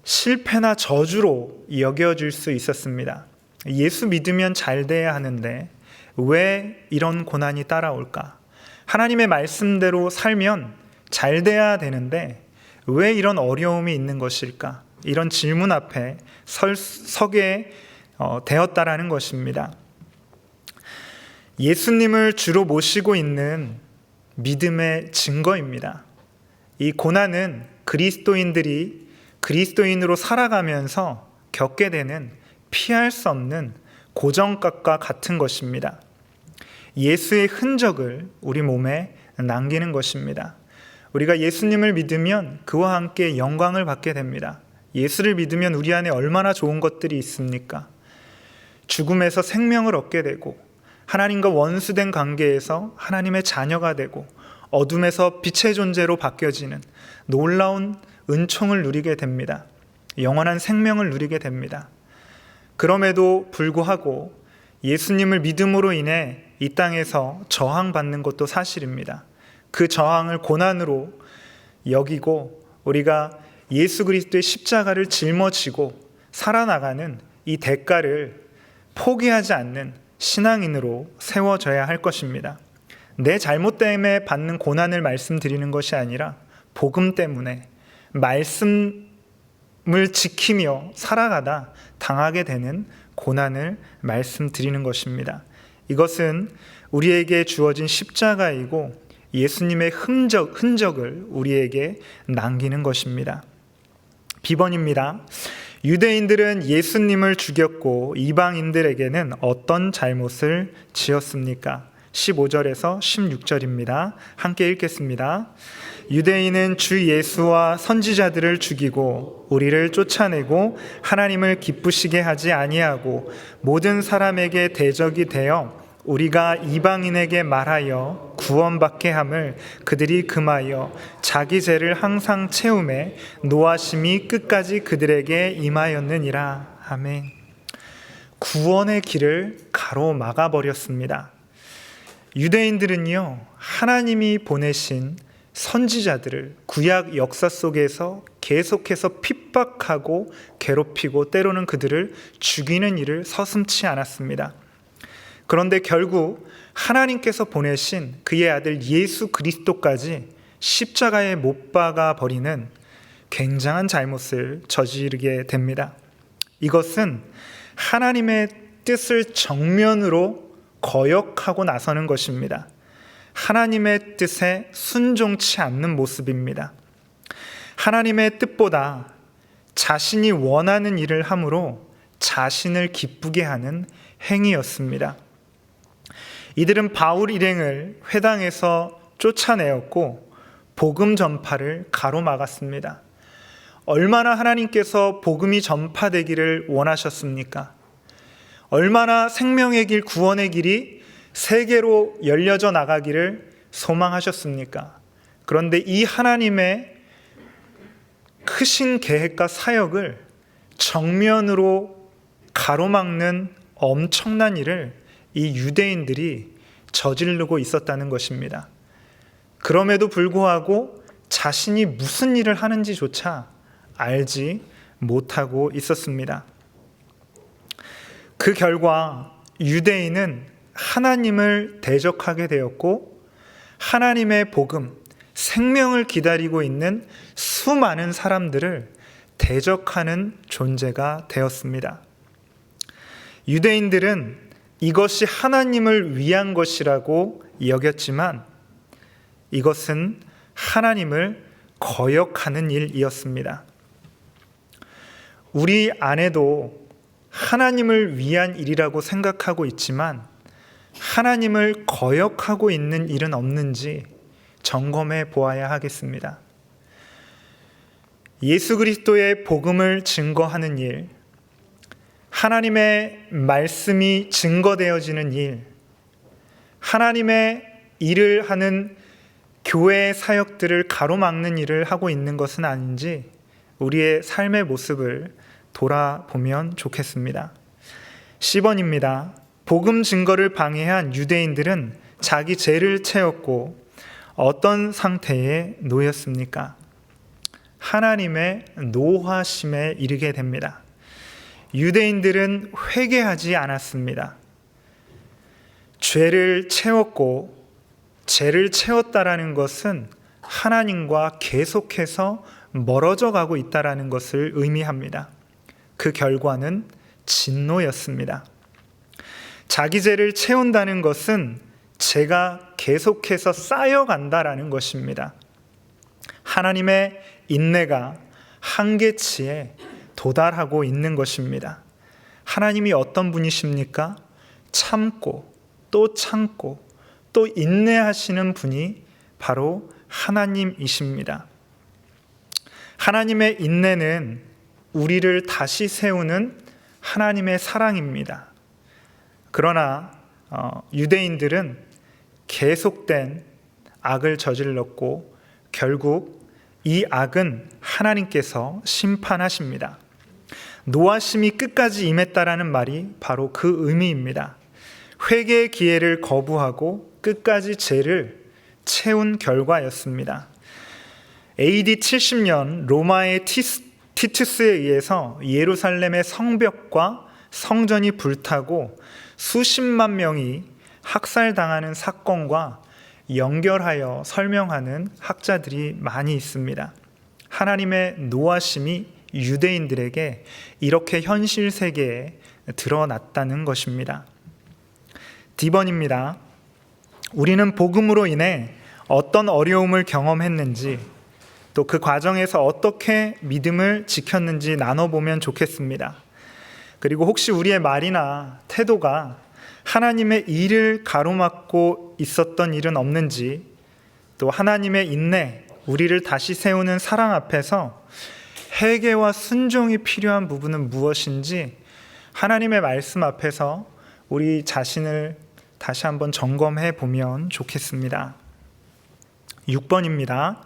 실패나 저주로 여겨질 수 있었습니다. 예수 믿으면 잘 돼야 하는데 왜 이런 고난이 따라올까? 하나님의 말씀대로 살면 잘 돼야 되는데 왜 이런 어려움이 있는 것일까? 이런 질문 앞에 서게 되었다라는 것입니다. 예수님을 주로 모시고 있는 믿음의 증거입니다. 이 고난은 그리스도인들이 그리스도인으로 살아가면서 겪게 되는 피할 수 없는 고정값과 같은 것입니다. 예수의 흔적을 우리 몸에 남기는 것입니다. 우리가 예수님을 믿으면 그와 함께 영광을 받게 됩니다. 예수를 믿으면 우리 안에 얼마나 좋은 것들이 있습니까? 죽음에서 생명을 얻게 되고 하나님과 원수된 관계에서 하나님의 자녀가 되고 어둠에서 빛의 존재로 바뀌어지는 놀라운 은총을 누리게 됩니다. 영원한 생명을 누리게 됩니다. 그럼에도 불구하고 예수님을 믿음으로 인해 이 땅에서 저항받는 것도 사실입니다. 그 저항을 고난으로 여기고 우리가 예수 그리스도의 십자가를 짊어지고 살아나가는 이 대가를 포기하지 않는 신앙인으로 세워져야 할 것입니다. 내 잘못 때문에 받는 고난을 말씀드리는 것이 아니라 복음 때문에 말씀을 지키며 살아가다 당하게 되는 고난을 말씀드리는 것입니다. 이것은 우리에게 주어진 십자가이고 예수님의 흔적을 우리에게 남기는 것입니다. B번입니다. 유대인들은 예수님을 죽였고 이방인들에게는 어떤 잘못을 지었습니까? 15절에서 16절입니다. 함께 읽겠습니다. 유대인은 주 예수와 선지자들을 죽이고 우리를 쫓아내고 하나님을 기쁘시게 하지 아니하고 모든 사람에게 대적이 되어 우리가 이방인에게 말하여 구원받게 함을 그들이 금하여 자기 죄를 항상 채우매 노하심이 끝까지 그들에게 임하였느니라. 아멘. 구원의 길을 가로막아 버렸습니다. 유대인들은요, 하나님이 보내신 선지자들을 구약 역사 속에서 계속해서 핍박하고 괴롭히고 때로는 그들을 죽이는 일을 서슴지 않았습니다. 그런데 결국 하나님께서 보내신 그의 아들 예수 그리스도까지 십자가에 못 박아 버리는 굉장한 잘못을 저지르게 됩니다. 이것은 하나님의 뜻을 정면으로 거역하고 나서는 것입니다. 하나님의 뜻에 순종치 않는 모습입니다. 하나님의 뜻보다 자신이 원하는 일을 함으로 자신을 기쁘게 하는 행위였습니다. 이들은 바울 일행을 회당에서 쫓아내었고 복음 전파를 가로막았습니다. 얼마나 하나님께서 복음이 전파되기를 원하셨습니까? 얼마나 생명의 길, 구원의 길이 세계로 열려져 나가기를 소망하셨습니까? 그런데 이 하나님의 크신 계획과 사역을 정면으로 가로막는 엄청난 일을 이 유대인들이 저지르고 있었다는 것입니다. 그럼에도 불구하고 자신이 무슨 일을 하는지조차 알지 못하고 있었습니다. 그 결과 유대인은 하나님을 대적하게 되었고 하나님의 복음, 생명을 기다리고 있는 수많은 사람들을 대적하는 존재가 되었습니다. 유대인들은 이것이 하나님을 위한 것이라고 여겼지만 이것은 하나님을 거역하는 일이었습니다. 우리 안에도 하나님을 위한 일이라고 생각하고 있지만 하나님을 거역하고 있는 일은 없는지 점검해 보아야 하겠습니다. 예수 그리스도의 복음을 증거하는 일, 하나님의 말씀이 증거되어지는 일, 하나님의 일을 하는 교회의 사역들을 가로막는 일을 하고 있는 것은 아닌지 우리의 삶의 모습을 돌아보면 좋겠습니다. 10번입니다. 복음 증거를 방해한 유대인들은 자기 죄를 채웠고 어떤 상태에 놓였습니까? 하나님의 노하심에 이르게 됩니다. 유대인들은 회개하지 않았습니다. 죄를 채웠고 죄를 채웠다라는 것은 하나님과 계속해서 멀어져 가고 있다라는 것을 의미합니다. 그 결과는 진노였습니다. 자기 죄를 채운다는 것은 죄가 계속해서 쌓여간다라는 것입니다. 하나님의 인내가 한계치에 도달하고 있는 것입니다. 하나님이 어떤 분이십니까? 참고 또 참고 또 인내하시는 분이 바로 하나님이십니다. 하나님의 인내는 우리를 다시 세우는 하나님의 사랑입니다. 그러나 유대인들은 계속된 악을 저질렀고 결국 이 악은 하나님께서 심판하십니다. 노하심이 끝까지 임했다라는 말이 바로 그 의미입니다. 회개의 기회를 거부하고 끝까지 죄를 채운 결과였습니다. AD 70년 로마의 티투스에 의해서 예루살렘의 성벽과 성전이 불타고 수십만 명이 학살당하는 사건과 연결하여 설명하는 학자들이 많이 있습니다. 하나님의 노하심이 유대인들에게 이렇게 현실 세계에 드러났다는 것입니다. D번입니다. 우리는 복음으로 인해 어떤 어려움을 경험했는지, 또 그 과정에서 어떻게 믿음을 지켰는지 나눠보면 좋겠습니다. 그리고 혹시 우리의 말이나 태도가 하나님의 일을 가로막고 있었던 일은 없는지, 또 하나님의 인내, 우리를 다시 세우는 사랑 앞에서 회개와 순종이 필요한 부분은 무엇인지 하나님의 말씀 앞에서 우리 자신을 다시 한번 점검해 보면 좋겠습니다. 6번입니다.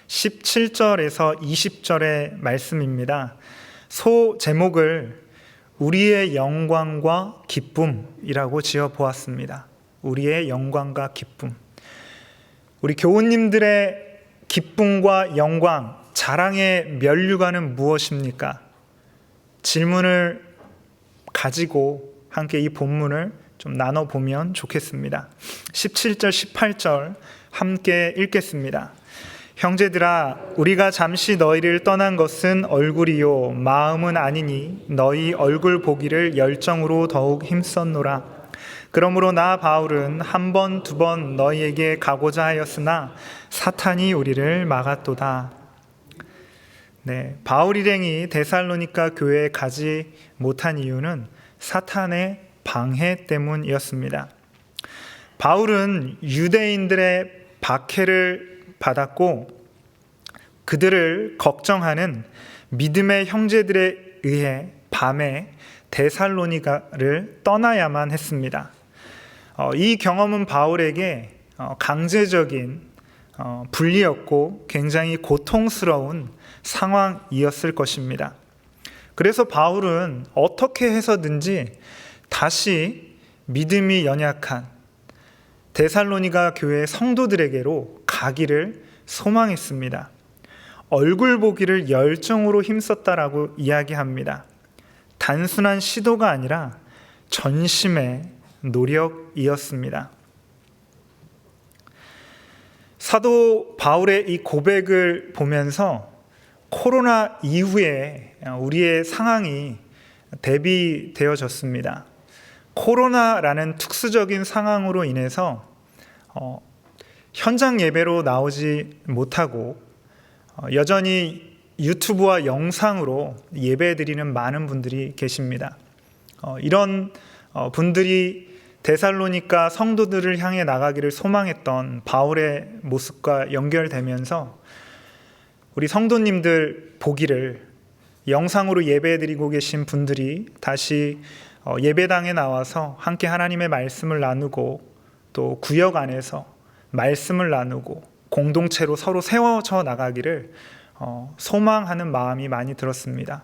17절에서 20절의 말씀입니다. 소 제목을 우리의 영광과 기쁨이라고 지어 보았습니다. 우리의 영광과 기쁨. 우리 교우님들의 기쁨과 영광, 자랑의 면류관은 무엇입니까? 질문을 가지고 함께 이 본문을 좀 나눠보면 좋겠습니다. 17절, 18절 함께 읽겠습니다. 형제들아, 우리가 잠시 너희를 떠난 것은 얼굴이요 마음은 아니니 너희 얼굴 보기를 열정으로 더욱 힘썼노라. 그러므로 나 바울은 한 번, 두 번 너희에게 가고자 하였으나 사탄이 우리를 막았도다. 네, 바울 일행이 데살로니가 교회에 가지 못한 이유는 사탄의 방해 때문이었습니다. 바울은 유대인들의 박해를 받았고 그들을 걱정하는 믿음의 형제들에 의해 밤에 데살로니가를 떠나야만 했습니다. 이 경험은 바울에게 강제적인 분리였고 굉장히 고통스러운 상황이었을 것입니다. 그래서 바울은 어떻게 해서든지 다시 믿음이 연약한 데살로니가 교회 성도들에게로 가기를 소망했습니다. 얼굴 보기를 열정으로 힘썼다라고 이야기합니다. 단순한 시도가 아니라 전심의 노력이었습니다. 사도 바울의 이 고백을 보면서 코로나 이후에 우리의 상황이 대비되어졌습니다. 코로나라는 특수적인 상황으로 인해서 현장 예배로 나오지 못하고 여전히 유튜브와 영상으로 예배드리는 많은 분들이 계십니다. 이런 분들이 데살로니가 성도들을 향해 나가기를 소망했던 바울의 모습과 연결되면서 우리 성도님들 보기를 영상으로 예배드리고 계신 분들이 다시 예배당에 나와서 함께 하나님의 말씀을 나누고 또 구역 안에서 말씀을 나누고 공동체로 서로 세워져 나가기를 소망하는 마음이 많이 들었습니다.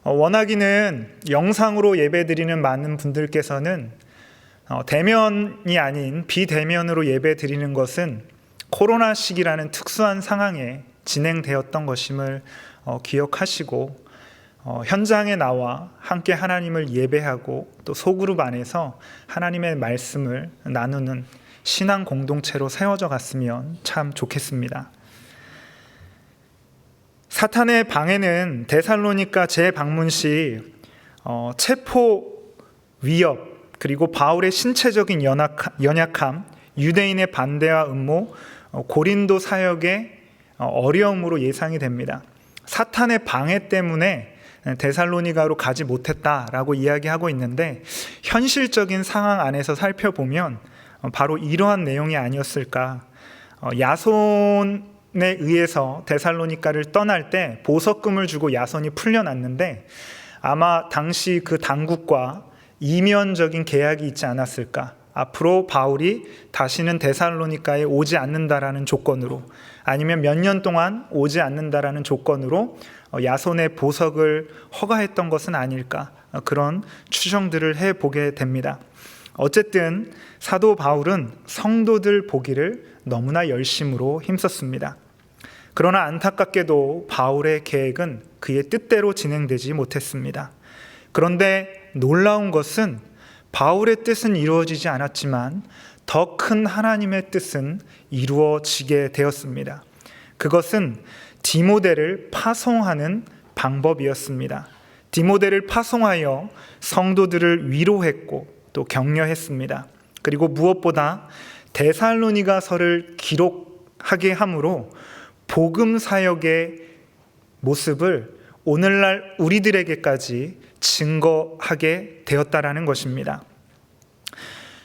원하기는 영상으로 예배드리는 많은 분들께서는 대면이 아닌 비대면으로 예배드리는 것은 코로나 시기라는 특수한 상황에 진행되었던 것임을 기억하시고 현장에 나와 함께 하나님을 예배하고 또 소그룹 안에서 하나님의 말씀을 나누는 신앙 공동체로 세워져 갔으면 참 좋겠습니다. 사탄의 방해는 데살로니가 재방문 시 체포 위협 그리고 바울의 신체적인 연약함, 유대인의 반대와 음모, 고린도 사역의 어려움으로 예상이 됩니다. 사탄의 방해 때문에 데살로니가로 가지 못했다라고 이야기하고 있는데 현실적인 상황 안에서 살펴보면 바로 이러한 내용이 아니었을까. 야손에 의해서 데살로니가를 떠날 때 보석금을 주고 야손이 풀려났는데 아마 당시 그 당국과 이면적인 계약이 있지 않았을까. 앞으로 바울이 다시는 데살로니가에 오지 않는다라는 조건으로 아니면 몇 년 동안 오지 않는다라는 조건으로 야손의 보석을 허가했던 것은 아닐까. 그런 추정들을 해보게 됩니다. 어쨌든 사도 바울은 성도들 보기를 너무나 열심으로 힘썼습니다. 그러나 안타깝게도 바울의 계획은 그의 뜻대로 진행되지 못했습니다. 그런데 놀라운 것은 바울의 뜻은 이루어지지 않았지만 더 큰 하나님의 뜻은 이루어지게 되었습니다. 그것은 디모데를 파송하는 방법이었습니다. 디모데를 파송하여 성도들을 위로했고 또 격려했습니다. 그리고 무엇보다 데살로니가서를 기록하는 하게 함으로 복음 사역의 모습을 오늘날 우리들에게까지 증거하게 되었다라는 것입니다.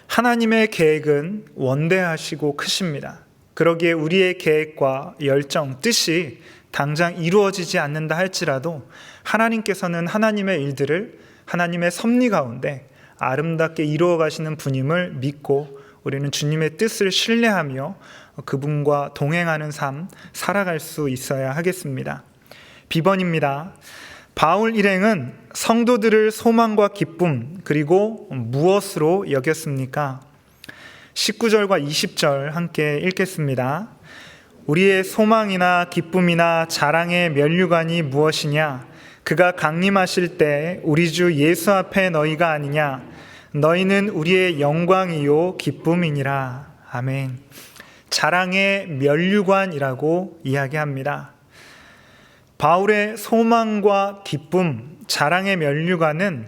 하나님의 계획은 원대하시고 크십니다. 그러기에 우리의 계획과 열정, 뜻이 당장 이루어지지 않는다 할지라도 하나님께서는 하나님의 일들을 하나님의 섭리 가운데 아름답게 이루어 가시는 분임을 믿고 우리는 주님의 뜻을 신뢰하며 그분과 동행하는 삶 살아갈 수 있어야 하겠습니다. 비번입니다. 바울 일행은 성도들을 소망과 기쁨 그리고 무엇으로 여겼습니까? 19절과 20절 함께 읽겠습니다. 우리의 소망이나 기쁨이나 자랑의 면류관이 무엇이냐? 그가 강림하실 때 우리 주 예수 앞에 너희가 아니냐? 너희는 우리의 영광이요 기쁨이니라. 아멘. 자랑의 면류관이라고 이야기합니다. 바울의 소망과 기쁨, 자랑의 면류관은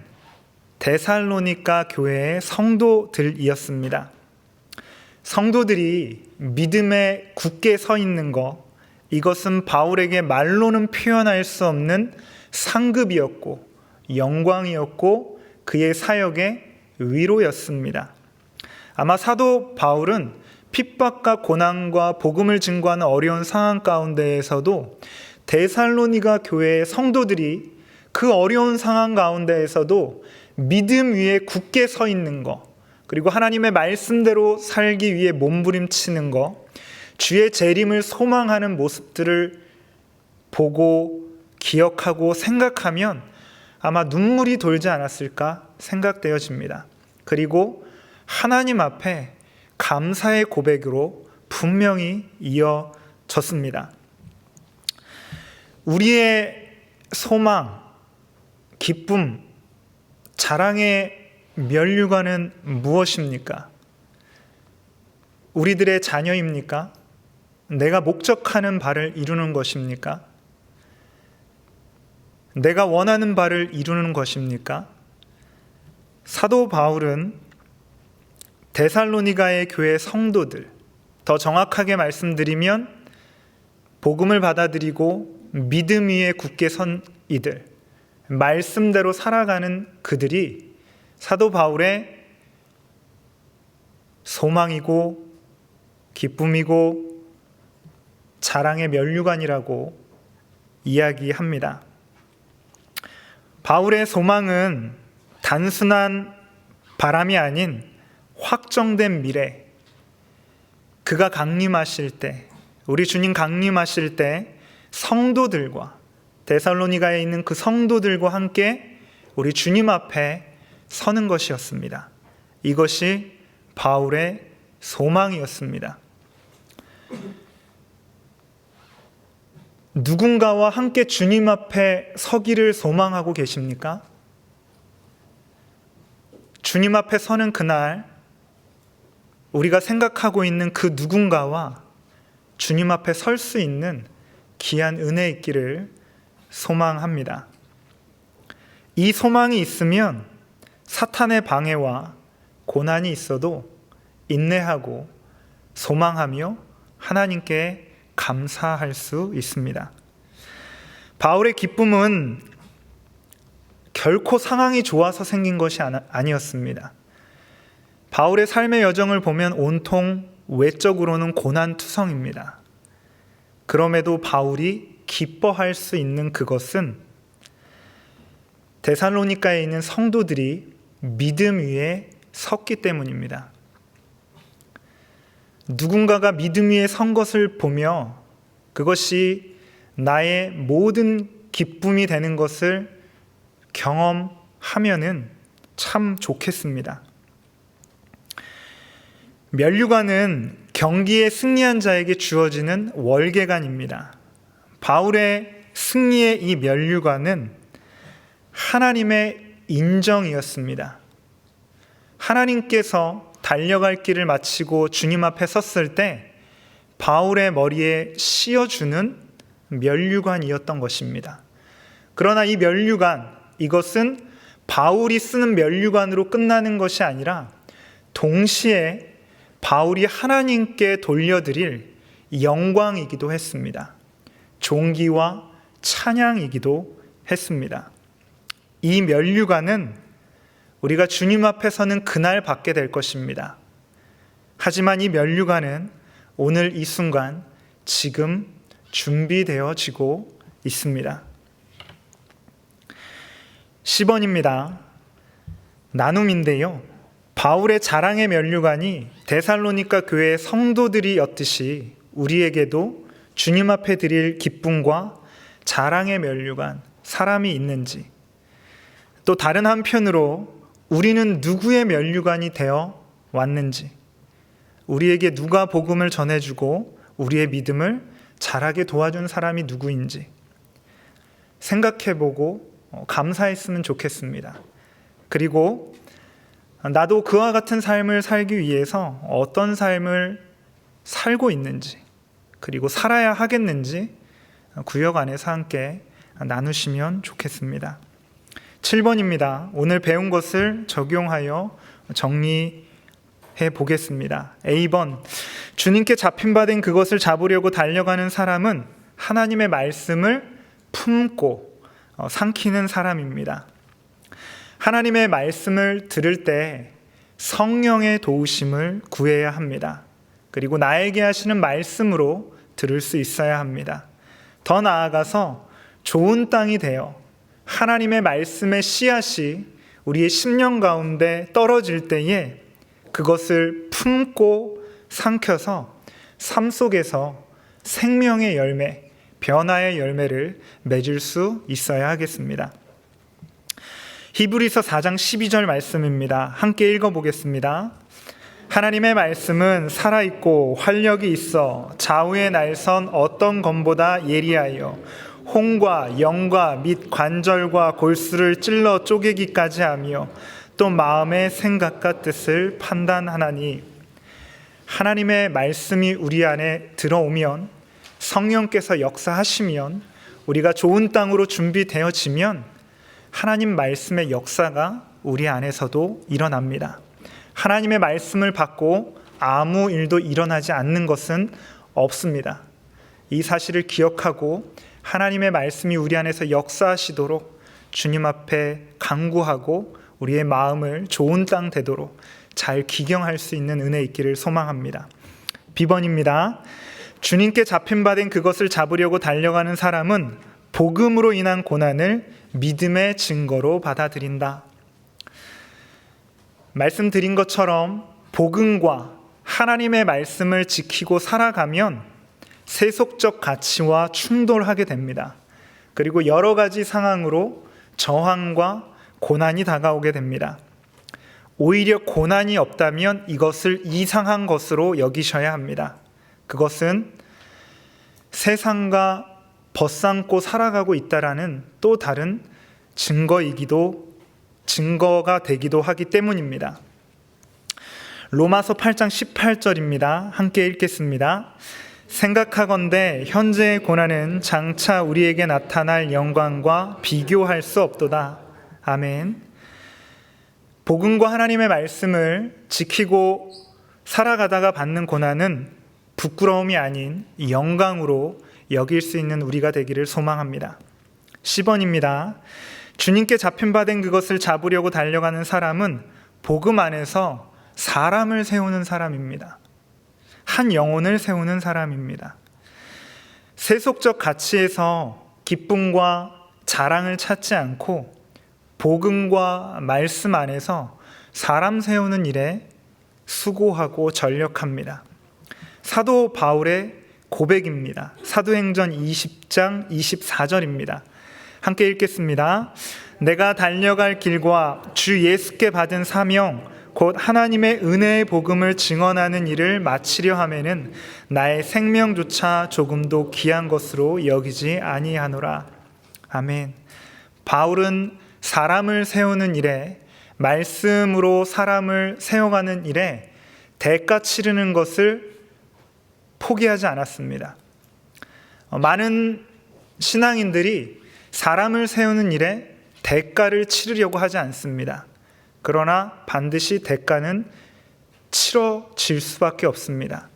데살로니가 교회의 성도들이었습니다. 성도들이 믿음에 굳게 서 있는 것, 이것은 바울에게 말로는 표현할 수 없는 상급이었고 영광이었고 그의 사역의 위로였습니다. 아마 사도 바울은 핍박과 고난과 복음을 증거하는 어려운 상황 가운데에서도 데살로니가 교회의 성도들이 그 어려운 상황 가운데에서도 믿음 위에 굳게 서 있는 것, 그리고 하나님의 말씀대로 살기 위해 몸부림치는 것, 주의 재림을 소망하는 모습들을 보고 기억하고 생각하면 아마 눈물이 돌지 않았을까 생각되어집니다. 그리고 하나님 앞에 감사의 고백으로 분명히 이어졌습니다. 우리의 소망, 기쁨, 자랑의 면류관은 무엇입니까? 우리들의 자녀입니까? 내가 목적하는 바를 이루는 것입니까? 내가 원하는 바를 이루는 것입니까? 사도 바울은 데살로니가의 교회 성도들, 더 정확하게 말씀드리면 복음을 받아들이고 믿음 위에 굳게 선 이들, 말씀대로 살아가는 그들이 사도 바울의 소망이고 기쁨이고 자랑의 면류관이라고 이야기합니다. 바울의 소망은 단순한 바람이 아닌 확정된 미래, 그가 강림하실 때, 우리 주님 강림하실 때 성도들과 데살로니가에 있는 그 성도들과 함께 우리 주님 앞에 서는 것이었습니다. 이것이 바울의 소망이었습니다. 누군가와 함께 주님 앞에 서기를 소망하고 계십니까? 주님 앞에 서는 그날 우리가 생각하고 있는 그 누군가와 주님 앞에 설 수 있는 귀한 은혜 있기를 소망합니다. 이 소망이 있으면 사탄의 방해와 고난이 있어도 인내하고 소망하며 하나님께 감사할 수 있습니다. 바울의 기쁨은 결코 상황이 좋아서 생긴 것이 아니었습니다. 바울의 삶의 여정을 보면 온통 외적으로는 고난투성입니다. 그럼에도 바울이 기뻐할 수 있는 그것은 데살로니가에 있는 성도들이 믿음 위에 섰기 때문입니다. 누군가가 믿음 위에 선 것을 보며 그것이 나의 모든 기쁨이 되는 것을 경험하면은 참 좋겠습니다. 면류관은 경기에 승리한 자에게 주어지는 월계관입니다. 바울의 승리의 이 면류관은 하나님의 인정이었습니다. 하나님께서 달려갈 길을 마치고 주님 앞에 섰을 때 바울의 머리에 씌워주는 면류관이었던 것입니다. 그러나 이 면류관, 이것은 바울이 쓰는 면류관으로 끝나는 것이 아니라 동시에 바울이 하나님께 돌려드릴 영광이기도 했습니다. 존귀와 찬양이기도 했습니다. 이 면류관은 우리가 주님 앞에 서는 그날 받게 될 것입니다. 하지만 이 면류관은 오늘 이 순간 지금 준비되어지고 있습니다. 10번입니다. 나눔인데요. 바울의 자랑의 면류관이 데살로니가 교회의 성도들이었듯이 우리에게도 주님 앞에 드릴 기쁨과 자랑의 면류관, 사람이 있는지, 또 다른 한편으로 우리는 누구의 면류관이 되어 왔는지, 우리에게 누가 복음을 전해주고 우리의 믿음을 자라게 도와준 사람이 누구인지 생각해보고 감사했으면 좋겠습니다. 그리고 나도 그와 같은 삶을 살기 위해서 어떤 삶을 살고 있는지, 그리고 살아야 하겠는지 구역 안에서 함께 나누시면 좋겠습니다. 7번입니다. 오늘 배운 것을 적용하여 정리해 보겠습니다. A번, 주님께 잡힌 바 된 그것을 잡으려고 달려가는 사람은 하나님의 말씀을 품고 삼키는 사람입니다. 하나님의 말씀을 들을 때 성령의 도우심을 구해야 합니다. 그리고 나에게 하시는 말씀으로 들을 수 있어야 합니다. 더 나아가서 좋은 땅이 되어 하나님의 말씀의 씨앗이 우리의 심령 가운데 떨어질 때에 그것을 품고 삼켜서 삶 속에서 생명의 열매, 변화의 열매를 맺을 수 있어야 하겠습니다. 히브리서 4장 12절 말씀입니다. 함께 읽어보겠습니다. 하나님의 말씀은 살아있고 활력이 있어 좌우에 날선 어떤 검보다 예리하여 홍과 영과 및 관절과 골수를 찔러 쪼개기까지 하며 또 마음의 생각과 뜻을 판단하나니, 하나님의 말씀이 우리 안에 들어오면, 성령께서 역사하시면, 우리가 좋은 땅으로 준비되어지면 하나님 말씀의 역사가 우리 안에서도 일어납니다. 하나님의 말씀을 받고 아무 일도 일어나지 않는 것은 없습니다. 이 사실을 기억하고 하나님의 말씀이 우리 안에서 역사하시도록 주님 앞에 간구하고 우리의 마음을 좋은 땅 되도록 잘 기경할 수 있는 은혜 있기를 소망합니다. B번입니다. 주님께 잡힌 바 된 그것을 잡으려고 달려가는 사람은 복음으로 인한 고난을 믿음의 증거로 받아들인다. 말씀드린 것처럼 복음과 하나님의 말씀을 지키고 살아가면 세속적 가치와 충돌하게 됩니다. 그리고 여러 가지 상황으로 저항과 고난이 다가오게 됩니다. 오히려 고난이 없다면 이것을 이상한 것으로 여기셔야 합니다. 그것은 세상과 벗삼고 살아가고 있다라는 또 다른 증거가 되기도 하기 때문입니다. 로마서 8장 18절입니다. 함께 읽겠습니다. 생각하건대 현재의 고난은 장차 우리에게 나타날 영광과 비교할 수 없도다. 아멘. 복음과 하나님의 말씀을 지키고 살아가다가 받는 고난은 부끄러움이 아닌 영광으로 여길 수 있는 우리가 되기를 소망합니다. 10번입니다. 주님께 잡힌 바 된 그것을 잡으려고 달려가는 사람은 복음 안에서 사람을 세우는 사람입니다. 한 영혼을 세우는 사람입니다. 세속적 가치에서 기쁨과 자랑을 찾지 않고 복음과 말씀 안에서 사람 세우는 일에 수고하고 전력합니다. 사도 바울의 고백입니다. 사도행전 20장 24절입니다. 함께 읽겠습니다. 내가 달려갈 길과 주 예수께 받은 사명 곧 하나님의 은혜의 복음을 증언하는 일을 마치려 하면은 나의 생명조차 조금도 귀한 것으로 여기지 아니하노라. 아멘. 바울은 사람을 세우는 일에, 말씀으로 사람을 세워가는 일에 대가 치르는 것을 포기하지 않았습니다. 많은 신앙인들이 사람을 세우는 일에 대가를 치르려고 하지 않습니다. 그러나 반드시 대가는 치러질 수밖에 없습니다.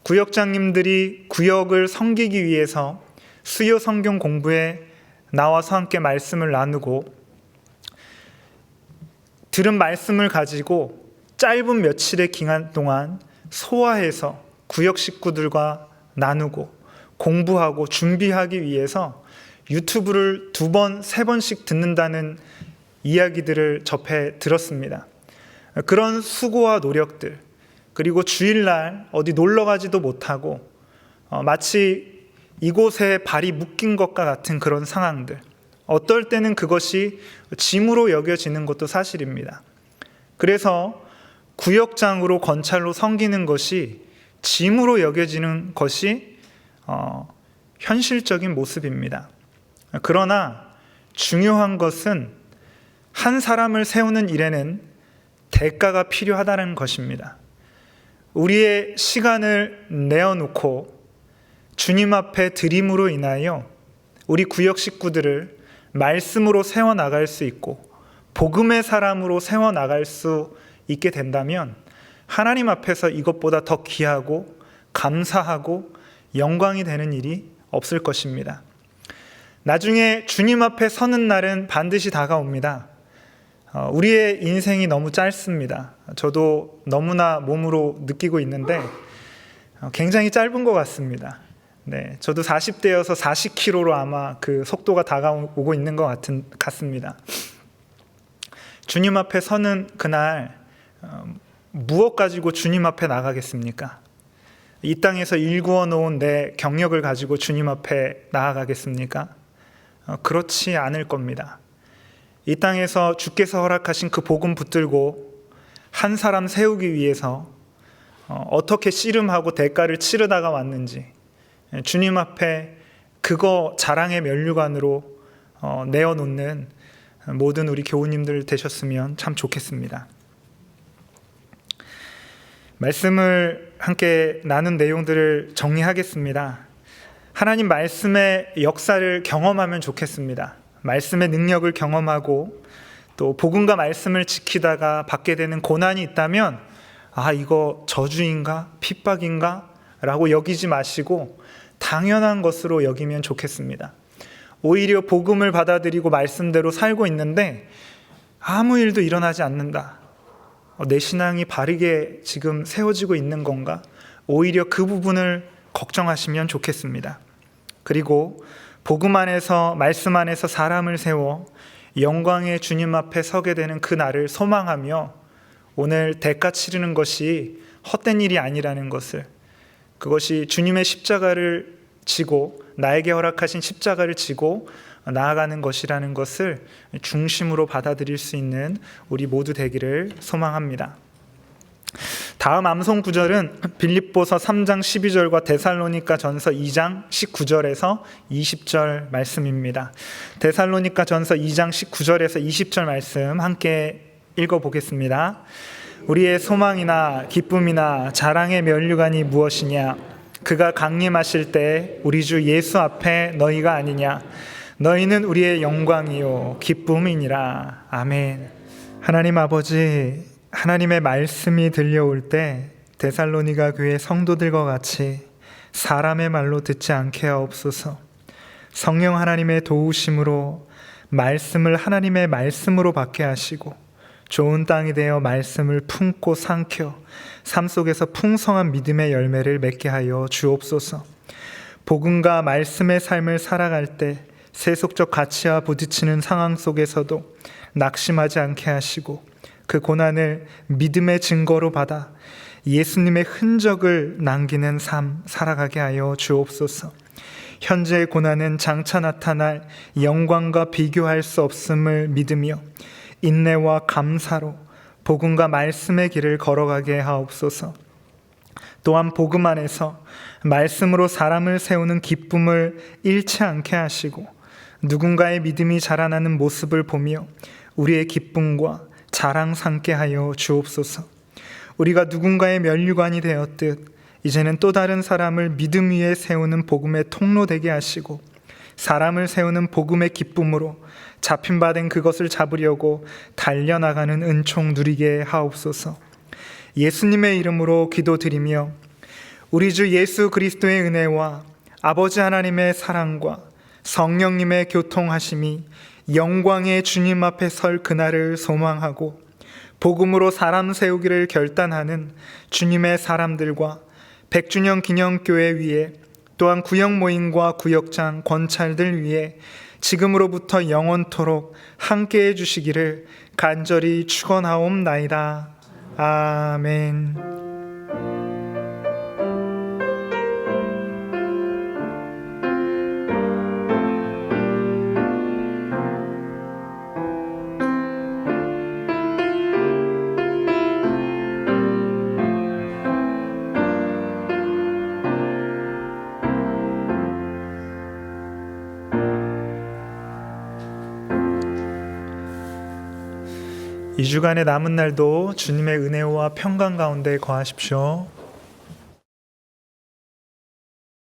구역장님들이 구역을 섬기기 위해서 수요 성경 공부에 나와서 함께 말씀을 나누고 들은 말씀을 가지고 짧은 며칠의 기간 동안 소화해서 구역 식구들과 나누고 공부하고 준비하기 위해서 유튜브를 2번, 3번씩 듣는다는 이야기들을 접해 들었습니다. 그런 수고와 노력들, 그리고 주일날 어디 놀러 가지도 못하고 마치 이곳에 발이 묶인 것과 같은 그런 상황들, 어떨 때는 그것이 짐으로 여겨지는 것도 사실입니다. 그래서 구역장으로 건찰로 섬기는 것이 짐으로 여겨지는 것이 현실적인 모습입니다. 그러나 중요한 것은 한 사람을 세우는 일에는 대가가 필요하다는 것입니다. 우리의 시간을 내어놓고 주님 앞에 드림으로 인하여 우리 구역 식구들을 말씀으로 세워나갈 수 있고 복음의 사람으로 세워나갈 수 있게 된다면 하나님 앞에서 이것보다 더 귀하고 감사하고 영광이 되는 일이 없을 것입니다. 나중에 주님 앞에 서는 날은 반드시 다가옵니다. 우리의 인생이 너무 짧습니다. 저도 너무나 몸으로 느끼고 있는데 굉장히 짧은 것 같습니다. 네, 저도 40대여서 40km로 아마 그 속도가 다가오고 있는 것 같습니다. 주님 앞에 서는 그날 무엇 가지고 주님 앞에 나가겠습니까? 이 땅에서 일구어 놓은 내 경력을 가지고 주님 앞에 나아가겠습니까? 그렇지 않을 겁니다. 이 땅에서 주께서 허락하신 그 복음 붙들고 한 사람 세우기 위해서 어떻게 씨름하고 대가를 치르다가 왔는지 주님 앞에 그거 자랑의 면류관으로 내어놓는 모든 우리 교우님들 되셨으면 참 좋겠습니다. 말씀을 함께 나눈 내용들을 정리하겠습니다. 하나님 말씀의 역사를 경험하면 좋겠습니다. 말씀의 능력을 경험하고 또 복음과 말씀을 지키다가 받게 되는 고난이 있다면 이거 저주인가 핍박인가 라고 여기지 마시고 당연한 것으로 여기면 좋겠습니다. 오히려 복음을 받아들이고 말씀대로 살고 있는데 아무 일도 일어나지 않는다. 내 신앙이 바르게 지금 세워지고 있는 건가? 오히려 그 부분을 걱정하시면 좋겠습니다. 그리고 복음 안에서 말씀 안에서 사람을 세워 영광의 주님 앞에 서게 되는 그 날을 소망하며 오늘 대가 치르는 것이 헛된 일이 아니라는 것을, 그것이 주님의 십자가를 지고 나에게 허락하신 십자가를 지고 나아가는 것이라는 것을 중심으로 받아들일 수 있는 우리 모두 되기를 소망합니다. 다음 암송 구절은 빌립보서 3장 12절과 데살로니가 전서 2장 19절에서 20절 말씀입니다. 데살로니가 전서 2장 19절에서 20절 말씀 함께 읽어보겠습니다. 우리의 소망이나 기쁨이나 자랑의 면류관이 무엇이냐? 그가 강림하실 때 우리 주 예수 앞에 너희가 아니냐? 너희는 우리의 영광이요 기쁨이니라. 아멘. 하나님 아버지, 하나님의 말씀이 들려올 때 데살로니가 교회 성도들과 같이 사람의 말로 듣지 않게 하옵소서. 성령 하나님의 도우심으로 말씀을 하나님의 말씀으로 받게 하시고 좋은 땅이 되어 말씀을 품고 삼켜 삶 속에서 풍성한 믿음의 열매를 맺게 하여 주옵소서. 복음과 말씀의 삶을 살아갈 때 세속적 가치와 부딪히는 상황 속에서도 낙심하지 않게 하시고 그 고난을 믿음의 증거로 받아 예수님의 흔적을 남기는 삶 살아가게 하여 주옵소서. 현재의 고난은 장차 나타날 영광과 비교할 수 없음을 믿으며 인내와 감사로 복음과 말씀의 길을 걸어가게 하옵소서. 또한 복음 안에서 말씀으로 사람을 세우는 기쁨을 잃지 않게 하시고 누군가의 믿음이 자라나는 모습을 보며 우리의 기쁨과 자랑 삼게 하여 주옵소서. 우리가 누군가의 면류관이 되었듯 이제는 또 다른 사람을 믿음 위에 세우는 복음의 통로 되게 하시고 사람을 세우는 복음의 기쁨으로 잡힌 바 된 그것을 잡으려고 달려나가는 은총 누리게 하옵소서. 예수님의 이름으로 기도드리며 우리 주 예수 그리스도의 은혜와 아버지 하나님의 사랑과 성령님의 교통하심이 영광의 주님 앞에 설 그날을 소망하고 복음으로 사람 세우기를 결단하는 주님의 사람들과 100주년 기념교회 위에 또한 구역 모임과 구역장, 권찰들 위에 지금으로부터 영원토록 함께해 주시기를 간절히 축원하옵나이다. 아멘. 이 주간의 남은 날도 주님의 은혜와 평강 가운데 거하십시오.